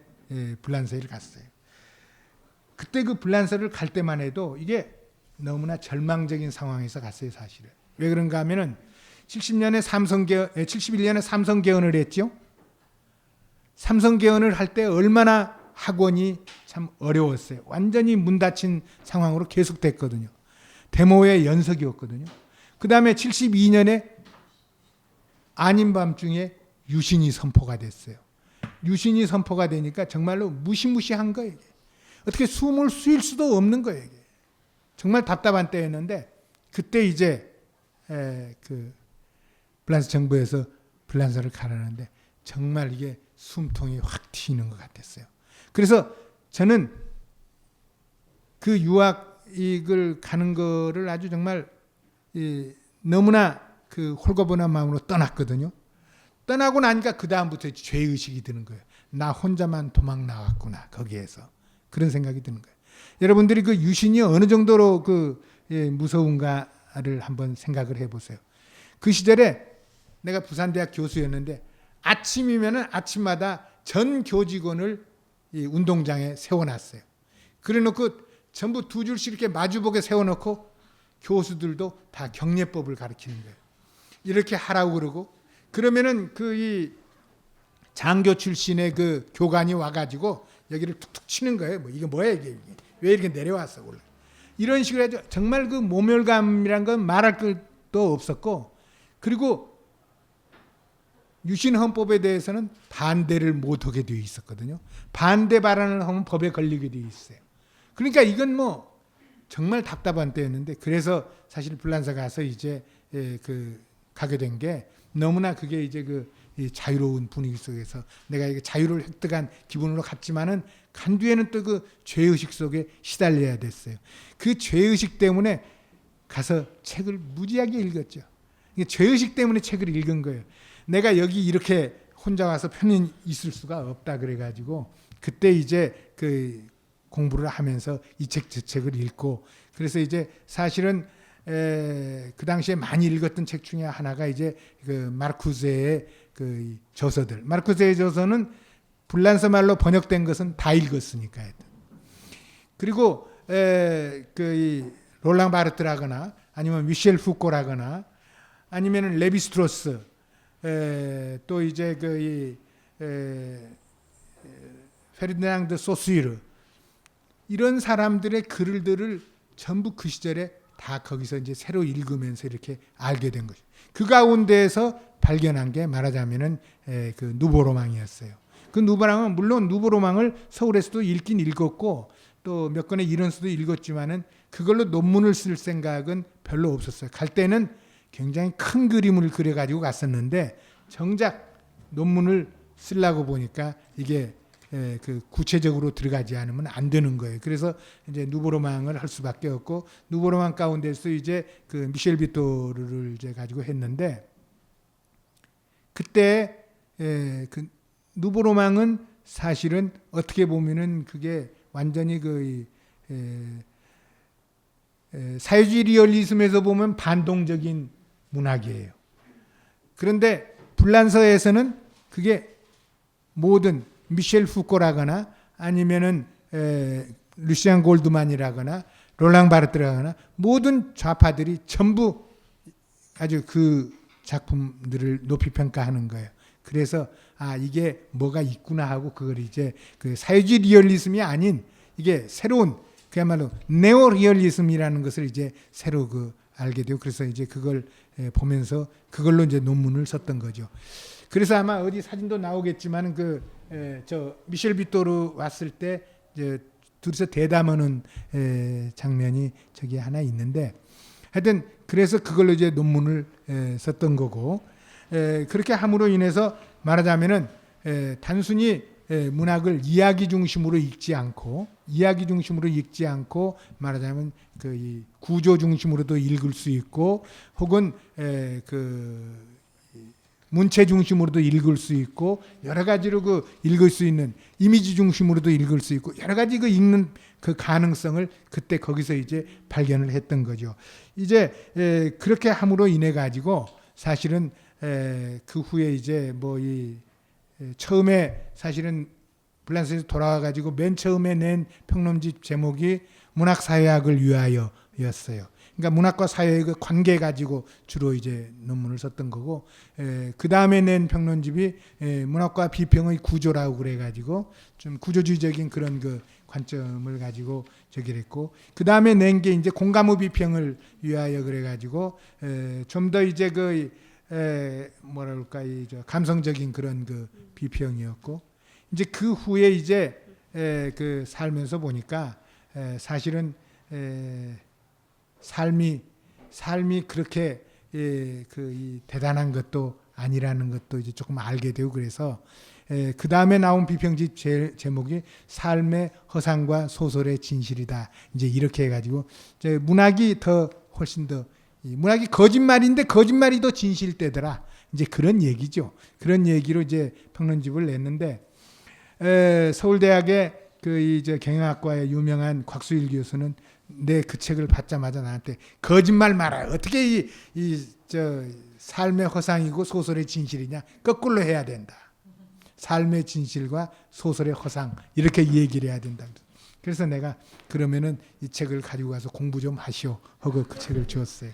불란서를 갔어요. 그때 그 불란서를 갈 때만 해도 이게 너무나 절망적인 상황에서 갔어요, 사실은. 왜 그런가 하면은 71년에 삼성 개헌을 했죠. 삼성 개헌을 할 때 얼마나 학원이 참 어려웠어요. 완전히 문 닫힌 상황으로 계속됐거든요. 데모의 연속이었거든요. 그 다음에 72년에 아닌 밤중에 유신이 선포가 됐어요. 유신이 선포가 되니까 정말로 무시무시한 거예요. 이게. 어떻게 숨을 쉴 수도 없는 거예요. 이게. 정말 답답한 때였는데 그때 이제 그 불란서 정부에서 불란서를 가라는데 정말 이게 숨통이 확 튀는 것 같았어요. 그래서 저는 그 유학을 가는 거를 아주 정말 너무나 그 홀가분한 마음으로 떠났거든요. 떠나고 나니까 그 다음부터 죄의식이 드는 거예요. 나 혼자만 도망 나왔구나 거기에서. 그런 생각이 드는 거예요. 여러분들이 그 유신이 어느 정도로 그 무서운가를 한번 생각을 해보세요. 그 시절에 내가 부산대학 교수였는데 아침이면은 아침마다 전 교직원을 이 운동장에 세워놨어요. 그래놓고 전부 두 줄씩 이렇게 마주보게 세워놓고 교수들도 다 경례법을 가르치는 거예요. 이렇게 하라고 그러고 그러면은 그 이 장교 출신의 그 교관이 와가지고 여기를 툭툭 치는 거예요. 뭐 이게 뭐야 이게 왜 이렇게 내려왔어 원래 이런 식으로 해서 정말 그 모멸감이란 건 말할 것도 없었고 그리고 유신 헌법에 대해서는 반대를 못하게 되어 있었거든요. 반대 발언을 하면 법에 걸리게 되어 있어요. 그러니까 이건 뭐 정말 답답한 때였는데 그래서 사실 불란서 가서 이제 그 가게 된 게 너무나 그게 이제 그 자유로운 분위기 속에서 내가 이게 자유를 획득한 기분으로 갔지만은 간 뒤에는 또 그 죄의식 속에 시달려야 됐어요. 그 죄의식 때문에 가서 책을 무지하게 읽었죠. 죄의식 때문에 책을 읽은 거예요. 내가 여기 이렇게 혼자 와서 편히 있을 수가 없다 그래가지고 그때 이제 그 공부를 하면서 이 책 저 책을 읽고 그래서 이제 사실은 그 당시에 많이 읽었던 책 중에 하나가 이제 그 마르쿠세의 그 저서들. 마르쿠세의 저서는 불란서 말로 번역된 것은 다 읽었으니까. 그리고 그 롤랑 바르트라거나 아니면 미셸 푸코라거나 아니면은 레비스트로스 또 이제 그 페르디낭드 소스위르 이런 사람들의 글들을 전부 그 시절에 다 거기서 이제 새로 읽으면서 이렇게 알게 된 거죠. 그 가운데에서 발견한 게 말하자면은 그 누보로망이었어요. 그 누보로망은 물론 누보로망을 서울에서도 읽긴 읽었고 또 몇 권의 이론서도 읽었지만은 그걸로 논문을 쓸 생각은 별로 없었어요. 갈 때는 굉장히 큰 그림을 그려가지고 갔었는데 정작 논문을 쓰려고 보니까 이게 그 구체적으로 들어가지 않으면 안 되는 거예요. 그래서 이제 누보로망을 할 수밖에 없고 누보로망 가운데서 이제 그 미셸 비토르를 이제 가지고 했는데 그때 그 누보로망은 사실은 어떻게 보면은 그게 완전히 그 사회주의 리얼리즘에서 보면 반동적인 문학이에요. 그런데 불란서에서는 그게 모든 미셸 푸코라거나 아니면은 루시안 골드만이라거나 롤랑 바르트라거나 모든 좌파들이 전부 아주 그 작품들을 높이 평가하는 거예요. 그래서 아 이게 뭐가 있구나 하고 그걸 이제 그 사회주의 리얼리즘이 아닌 이게 새로운 그야말로 네오 리얼리즘이라는 것을 이제 새로 그 알게 되고 그래서 이제 그걸 보면서 그걸로 이제 논문을 썼던 거죠. 그래서 아마 어디 사진도 나오겠지만 그 저 미셸 비토르 왔을 때 이제 둘이서 대담하는 장면이 저기 하나 있는데 하여튼 그래서 그걸로 이제 논문을 썼던 거고 그렇게 함으로 인해서 말하자면은 단순히 문학을 이야기 중심으로 읽지 않고 말하자면 그 이 구조 중심으로도 읽을 수 있고 혹은 그 문체 중심으로도 읽을 수 있고 여러 가지로 그 읽을 수 있는 이미지 중심으로도 읽을 수 있고 여러 가지 그 읽는 그 가능성을 그때 거기서 이제 발견을 했던 거죠. 이제 그렇게 함으로 인해 가지고 사실은 그 후에 이제 뭐 이 처음에 사실은 프랑스에서 돌아와 가지고 맨 처음에 낸 평론집 제목이 문학사회학을 위하여였어요. 그러니까 문학과 사회의 그 관계 가지고 주로 이제 논문을 썼던 거고, 그 다음에 낸 평론집이 문학과 비평의 구조라고 그래 가지고 좀 구조주의적인 그런 그 관점을 가지고 저기를 했고, 그 다음에 낸 게 이제 공감의 비평을 위하여 그래 가지고 좀 더 이제 그 뭐랄까 이 저 감성적인 그런 그 비평이었고, 이제 그 후에 이제 그 살면서 보니까 사실은 삶이 그렇게 이 대단한 것도 아니라는 것도 이제 조금 알게 되고, 그래서 그 다음에 나온 비평집 제목이 삶의 허상과 소설의 진실이다. 이제 이렇게 해가지고 이제 문학이 더 훨씬 더 문학이 거짓말인데 거짓말이 더 진실되더라. 이제 그런 얘기죠. 그런 얘기로 이제 평론집을 냈는데, 서울대학의 그 이제 경영학과의 유명한 곽수일 교수는 내 그 책을 받자마자 나한테 거짓말 마라. 어떻게 저 삶의 허상이고 소설의 진실이냐? 거꾸로 해야 된다. 삶의 진실과 소설의 허상 이렇게 얘기를 해야 된다. 그래서 내가 그러면은 이 책을 가지고 가서 공부 좀 하시오 하고 그 책을 주었어요.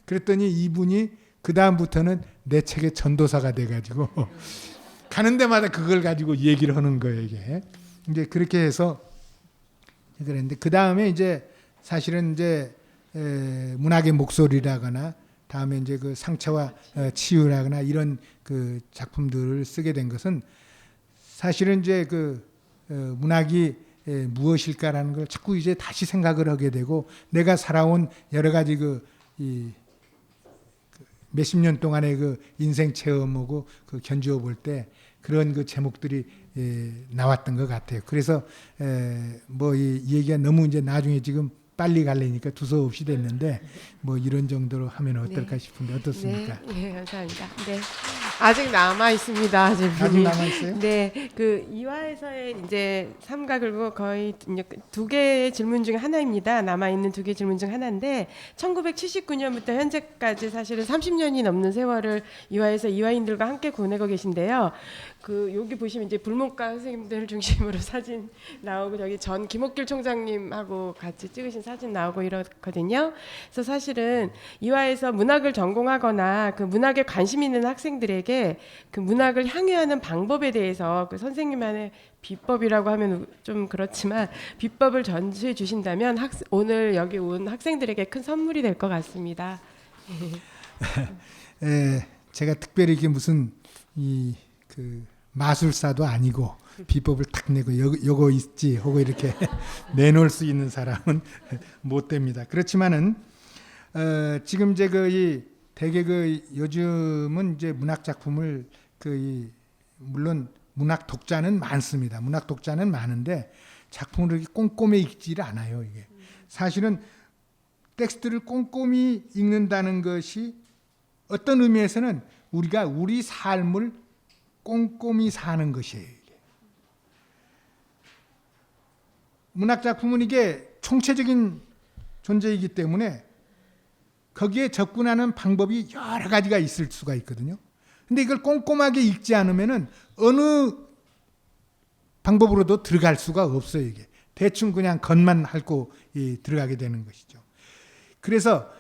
그랬더니 이분이 그 다음부터는 내 책의 전도사가 돼가지고 가는 데마다 그걸 가지고 얘기를 하는 거예요. 이게 이제 그렇게 해서 그랬는데, 그 다음에 이제 사실은 이제 문학의 목소리라거나 다음에 이제 그 상처와 치유라거나 이런 그 작품들을 쓰게 된 것은 사실은 이제 그 문학이 무엇일까라는 걸 자꾸 이제 다시 생각을 하게 되고, 내가 살아온 여러 가지 몇십 년 동안의 그 인생 체험하고 그 견주어 볼 때 그런 그 제목들이 나왔던 것 같아요. 그래서 뭐 이 얘기가 너무 이제 나중에 지금 빨리 가려니까 두서없이 됐는데 뭐 이런 정도로 하면 어떨까 싶은데 어떻습니까? 네, 감사합니다. 네. 아직 남아 있습니다. 아직 남아 있어요? 네, 그 이화에서의 이제 삼가 그리고 거의 두 개의 질문 중 하나입니다. 남아 있는 두 개 질문 중 하나인데, 1979년부터 현재까지 사실은 30년이 넘는 세월을 이화에서 이화인들과 함께 보내고 계신데요. 그 여기 보시면 이제 불문과 선생님들 중심으로 사진 나오고, 저기 전 김옥길 총장님하고 같이 찍으신 사진 나오고 이렇거든요. 그래서 사실은 이화에서 문학을 전공하거나 그 문학에 관심 있는 학생들에게 그 문학을 향유하는 방법에 대해서 그 선생님만의 비법이라고 하면 좀 그렇지만 비법을 전수해 주신다면 오늘 여기 온 학생들에게 큰 선물이 될 것 같습니다. 제가 특별히 이게 무슨 그 마술사도 아니고 비법을 탁 내고 요거 있지 하고 이렇게 내놓을 수 있는 사람은 못 됩니다. 그렇지만은 지금 이제 대개 요즘은 이제 문학 작품을 물론 문학 독자는 많습니다. 문학 독자는 많은데 작품을 이렇게 꼼꼼히 읽지를 않아요. 이게 사실은 텍스트를 꼼꼼히 읽는다는 것이 어떤 의미에서는 우리가 우리 삶을 꼼꼼히 사는 것이에요. 이게. 문학 작품은 이게 총체적인 존재이기 때문에 거기에 접근하는 방법이 여러 가지가 있을 수가 있거든요. 근데 이걸 꼼꼼하게 읽지 않으면은 어느 방법으로도 들어갈 수가 없어요. 이게 대충 그냥 겉만 핥고 들어가게 되는 것이죠. 그래서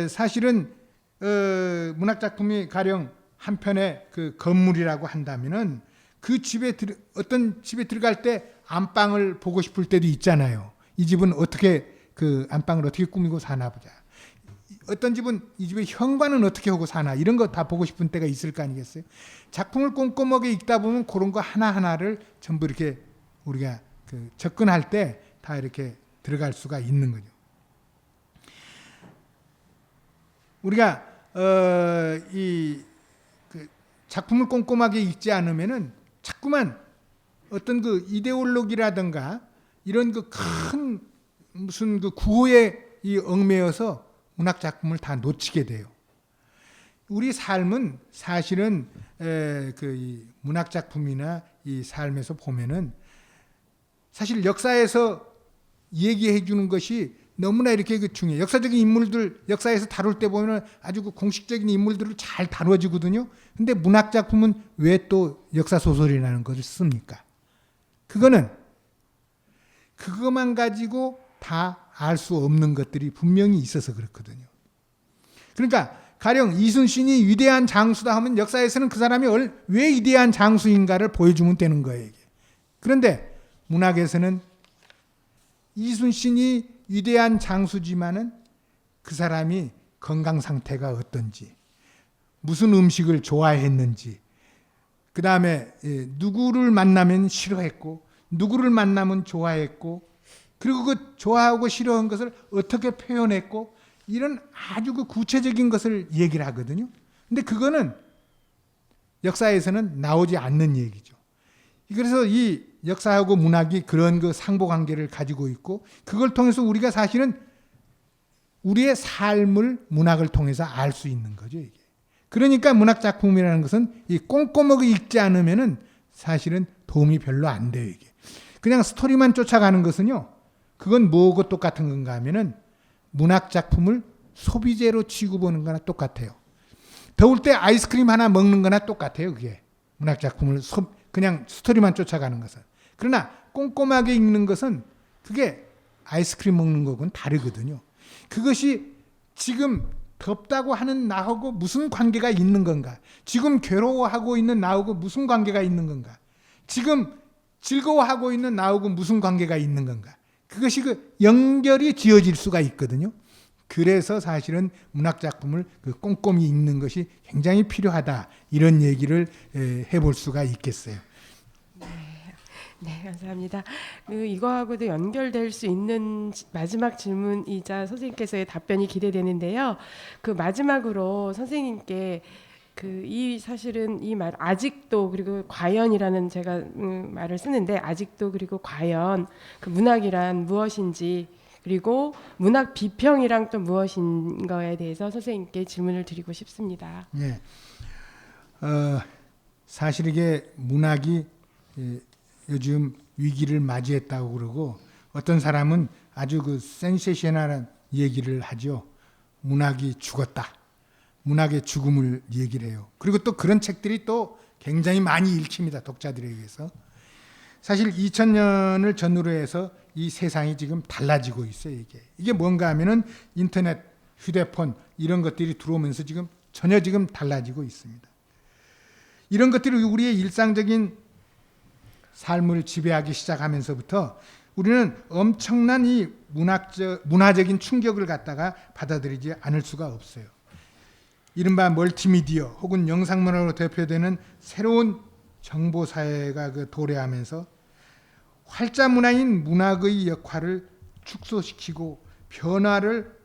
사실은 문학 작품이 가령 한 편의 그 건물이라고 한다면은 그 집에 어떤 집에 들어갈 때 안방을 보고 싶을 때도 있잖아요. 이 집은 어떻게 그 안방을 어떻게 꾸미고 사나 보자. 어떤 집은 이 집의 현관은 어떻게 하고 사나 이런 거 다 보고 싶은 때가 있을 거 아니겠어요? 작품을 꼼꼼하게 읽다 보면 그런 거 하나하나를 전부 이렇게 우리가 그 접근할 때 다 이렇게 들어갈 수가 있는 거죠. 우리가 그 작품을 꼼꼼하게 읽지 않으면은 자꾸만 어떤 그 이데올로기라든가 이런 그 큰 무슨 그 구호에 얽매여서 문학 작품을 다 놓치게 돼요. 우리 삶은 사실은 그 문학 작품이나 이 삶에서 보면은 사실 역사에서 얘기해 주는 것이 너무나 이렇게 그 중요해요. 역사적인 인물들 역사에서 다룰 때 보면 아주 그 공식적인 인물들을 잘 다뤄지거든요. 근데 문학 작품은 왜 또 역사 소설이라는 것을 씁니까? 그거는 그것만 가지고 다 알 수 없는 것들이 분명히 있어서 그렇거든요. 그러니까 가령 이순신이 위대한 장수다 하면 역사에서는 그 사람이 왜 위대한 장수인가를 보여주면 되는 거예요. 이게. 그런데 문학에서는 이순신이 위대한 장수지만은 그 사람이 건강 상태가 어떤지, 무슨 음식을 좋아했는지, 그 다음에 누구를 만나면 싫어했고, 누구를 만나면 좋아했고, 그리고 그 좋아하고 싫어한 것을 어떻게 표현했고, 이런 아주 그 구체적인 것을 얘기를 하거든요. 근데 그거는 역사에서는 나오지 않는 얘기죠. 그래서 이 역사하고 문학이 그런 그 상보관계를 가지고 있고, 그걸 통해서 우리가 사실은 우리의 삶을 문학을 통해서 알 수 있는 거죠, 이게. 그러니까 문학 작품이라는 것은 이 꼼꼼하게 읽지 않으면은 사실은 도움이 별로 안 돼요, 이게. 그냥 스토리만 쫓아가는 것은요, 그건 뭐하고 똑같은 건가 하면은 문학 작품을 소비재로 취급하는 거나 똑같아요. 더울 때 아이스크림 하나 먹는 거나 똑같아요, 그게. 문학 작품을 그냥 스토리만 쫓아가는 것은. 그러나 꼼꼼하게 읽는 것은 그게 아이스크림 먹는 거하고는 다르거든요. 그것이 지금 덥다고 하는 나하고 무슨 관계가 있는 건가? 지금 괴로워하고 있는 나하고 무슨 관계가 있는 건가? 지금 즐거워하고 있는 나하고 무슨 관계가 있는 건가? 그것이 그 연결이 지어질 수가 있거든요. 그래서 사실은 문학 작품을 그 꼼꼼히 읽는 것이 굉장히 필요하다. 이런 얘기를 해볼 수가 있겠어요. 네, 감사합니다. 이거하고도 연결될 수 있는 마지막 질문이자 선생님께서의 답변이 기대되는데요. 그 마지막으로 선생님께 사실은 이 말 아직도 그리고 과연이라는 제가 말을 쓰는데 아직도 그리고 과연 그 문학이란 무엇인지 그리고 문학 비평이란 또 무엇인가에 대해서 선생님께 질문을 드리고 싶습니다. 예. 사실 이게 문학이 요즘 위기를 맞이했다고 그러고 어떤 사람은 아주 그 센세이셔널한 얘기를 하죠. 문학이 죽었다. 문학의 죽음을 얘기를 해요. 그리고 또 그런 책들이 또 굉장히 많이 읽힙니다. 독자들에 의해서. 사실 2000년을 전후로 해서 이 세상이 지금 달라지고 있어요. 이게 뭔가 하면은 인터넷, 휴대폰 이런 것들이 들어오면서 전혀 달라지고 있습니다. 이런 것들이 우리의 일상적인 삶을 지배하기 시작하면서부터 우리는 엄청난 이 문화적인 충격을 갖다가 받아들이지 않을 수가 없어요. 이른바 멀티미디어 혹은 영상문화로 대표되는 새로운 정보사회가 도래하면서 활자문화인 문학의 역할을 축소시키고 변화를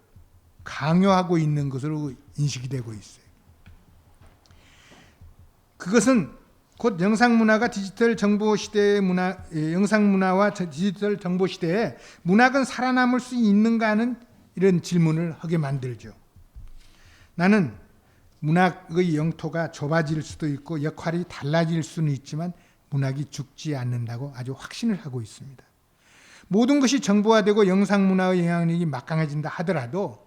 강요하고 있는 것으로 인식이 되고 있어요. 그것은 곧 영상문화가 디지털 정보시대의 영상문화와 디지털 정보시대에 문학은 살아남을 수 있는가 하는 이런 질문을 하게 만들죠. 나는 문학의 영토가 좁아질 수도 있고 역할이 달라질 수는 있지만 문학이 죽지 않는다고 아주 확신을 하고 있습니다. 모든 것이 정보화되고 영상문화의 영향력이 막강해진다 하더라도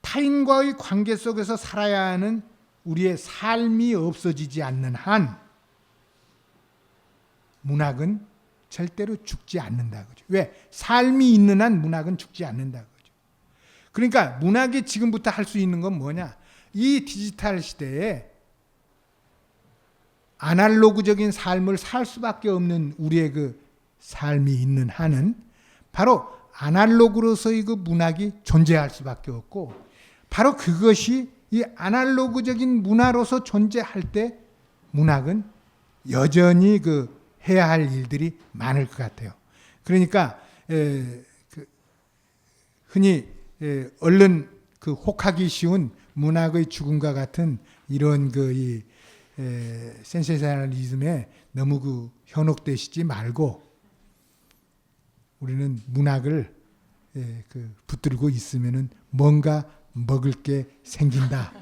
타인과의 관계 속에서 살아야 하는 우리의 삶이 없어지지 않는 한 문학은 절대로 죽지 않는다. 그죠? 왜? 삶이 있는 한 문학은 죽지 않는다. 그죠? 그러니까 문학이 지금부터 할 수 있는 건 뭐냐? 이 디지털 시대에 아날로그적인 삶을 살 수밖에 없는 우리의 그 삶이 있는 한은 바로 아날로그로서의 그 문학이 존재할 수밖에 없고 바로 그것이 이 아날로그적인 문화로서 존재할 때 문학은 여전히 해야 할 일들이 많을 것 같아요. 그러니까 흔히 얼른 혹하기 쉬운 문학의 죽음과 같은 이런 이 센세이셔널리즘에 너무 현혹되시지 말고 우리는 문학을 붙들고 있으면은 뭔가 먹을 게 생긴다.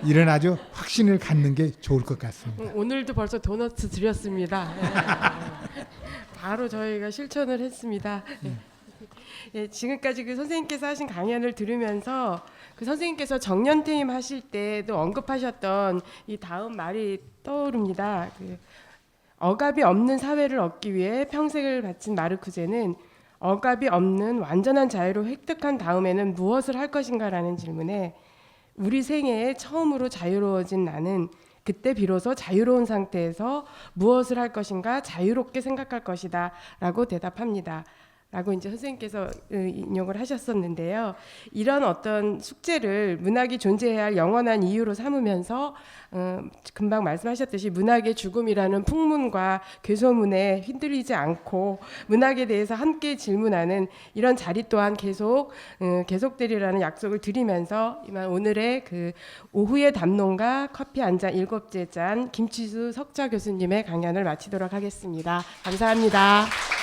이런 아주 확신을 갖는 게 좋을 것 같습니다. 오늘도 벌써 도너츠 드렸습니다. 바로 저희가 실천을 했습니다. 예, 지금까지 선생님께서 하신 강연을 들으면서 선생님께서 정년퇴임 하실 때도 언급하셨던 이 다음 말이 떠오릅니다. 억압이 없는 사회를 얻기 위해 평생을 바친 마르쿠제는 억압이 없는 완전한 자유를 획득한 다음에는 무엇을 할 것인가라는 질문에 우리 생애에 처음으로 자유로워진 나는 그때 비로소 자유로운 상태에서 무엇을 할 것인가 자유롭게 생각할 것이다 라고 대답합니다. 라고 이제 선생님께서 인용을 하셨었는데요. 이런 어떤 숙제를 문학이 존재해야 할 영원한 이유로 삼으면서 금방 말씀하셨듯이 문학의 죽음이라는 풍문과 괴소문에 흔들리지 않고 문학에 대해서 함께 질문하는 이런 자리 또한 계속되리라는 약속을 드리면서 이만 오늘의 그 오후의 담론가 커피 한 잔 7째 잔 김치수 석좌 교수님의 강연을 마치도록 하겠습니다. 감사합니다.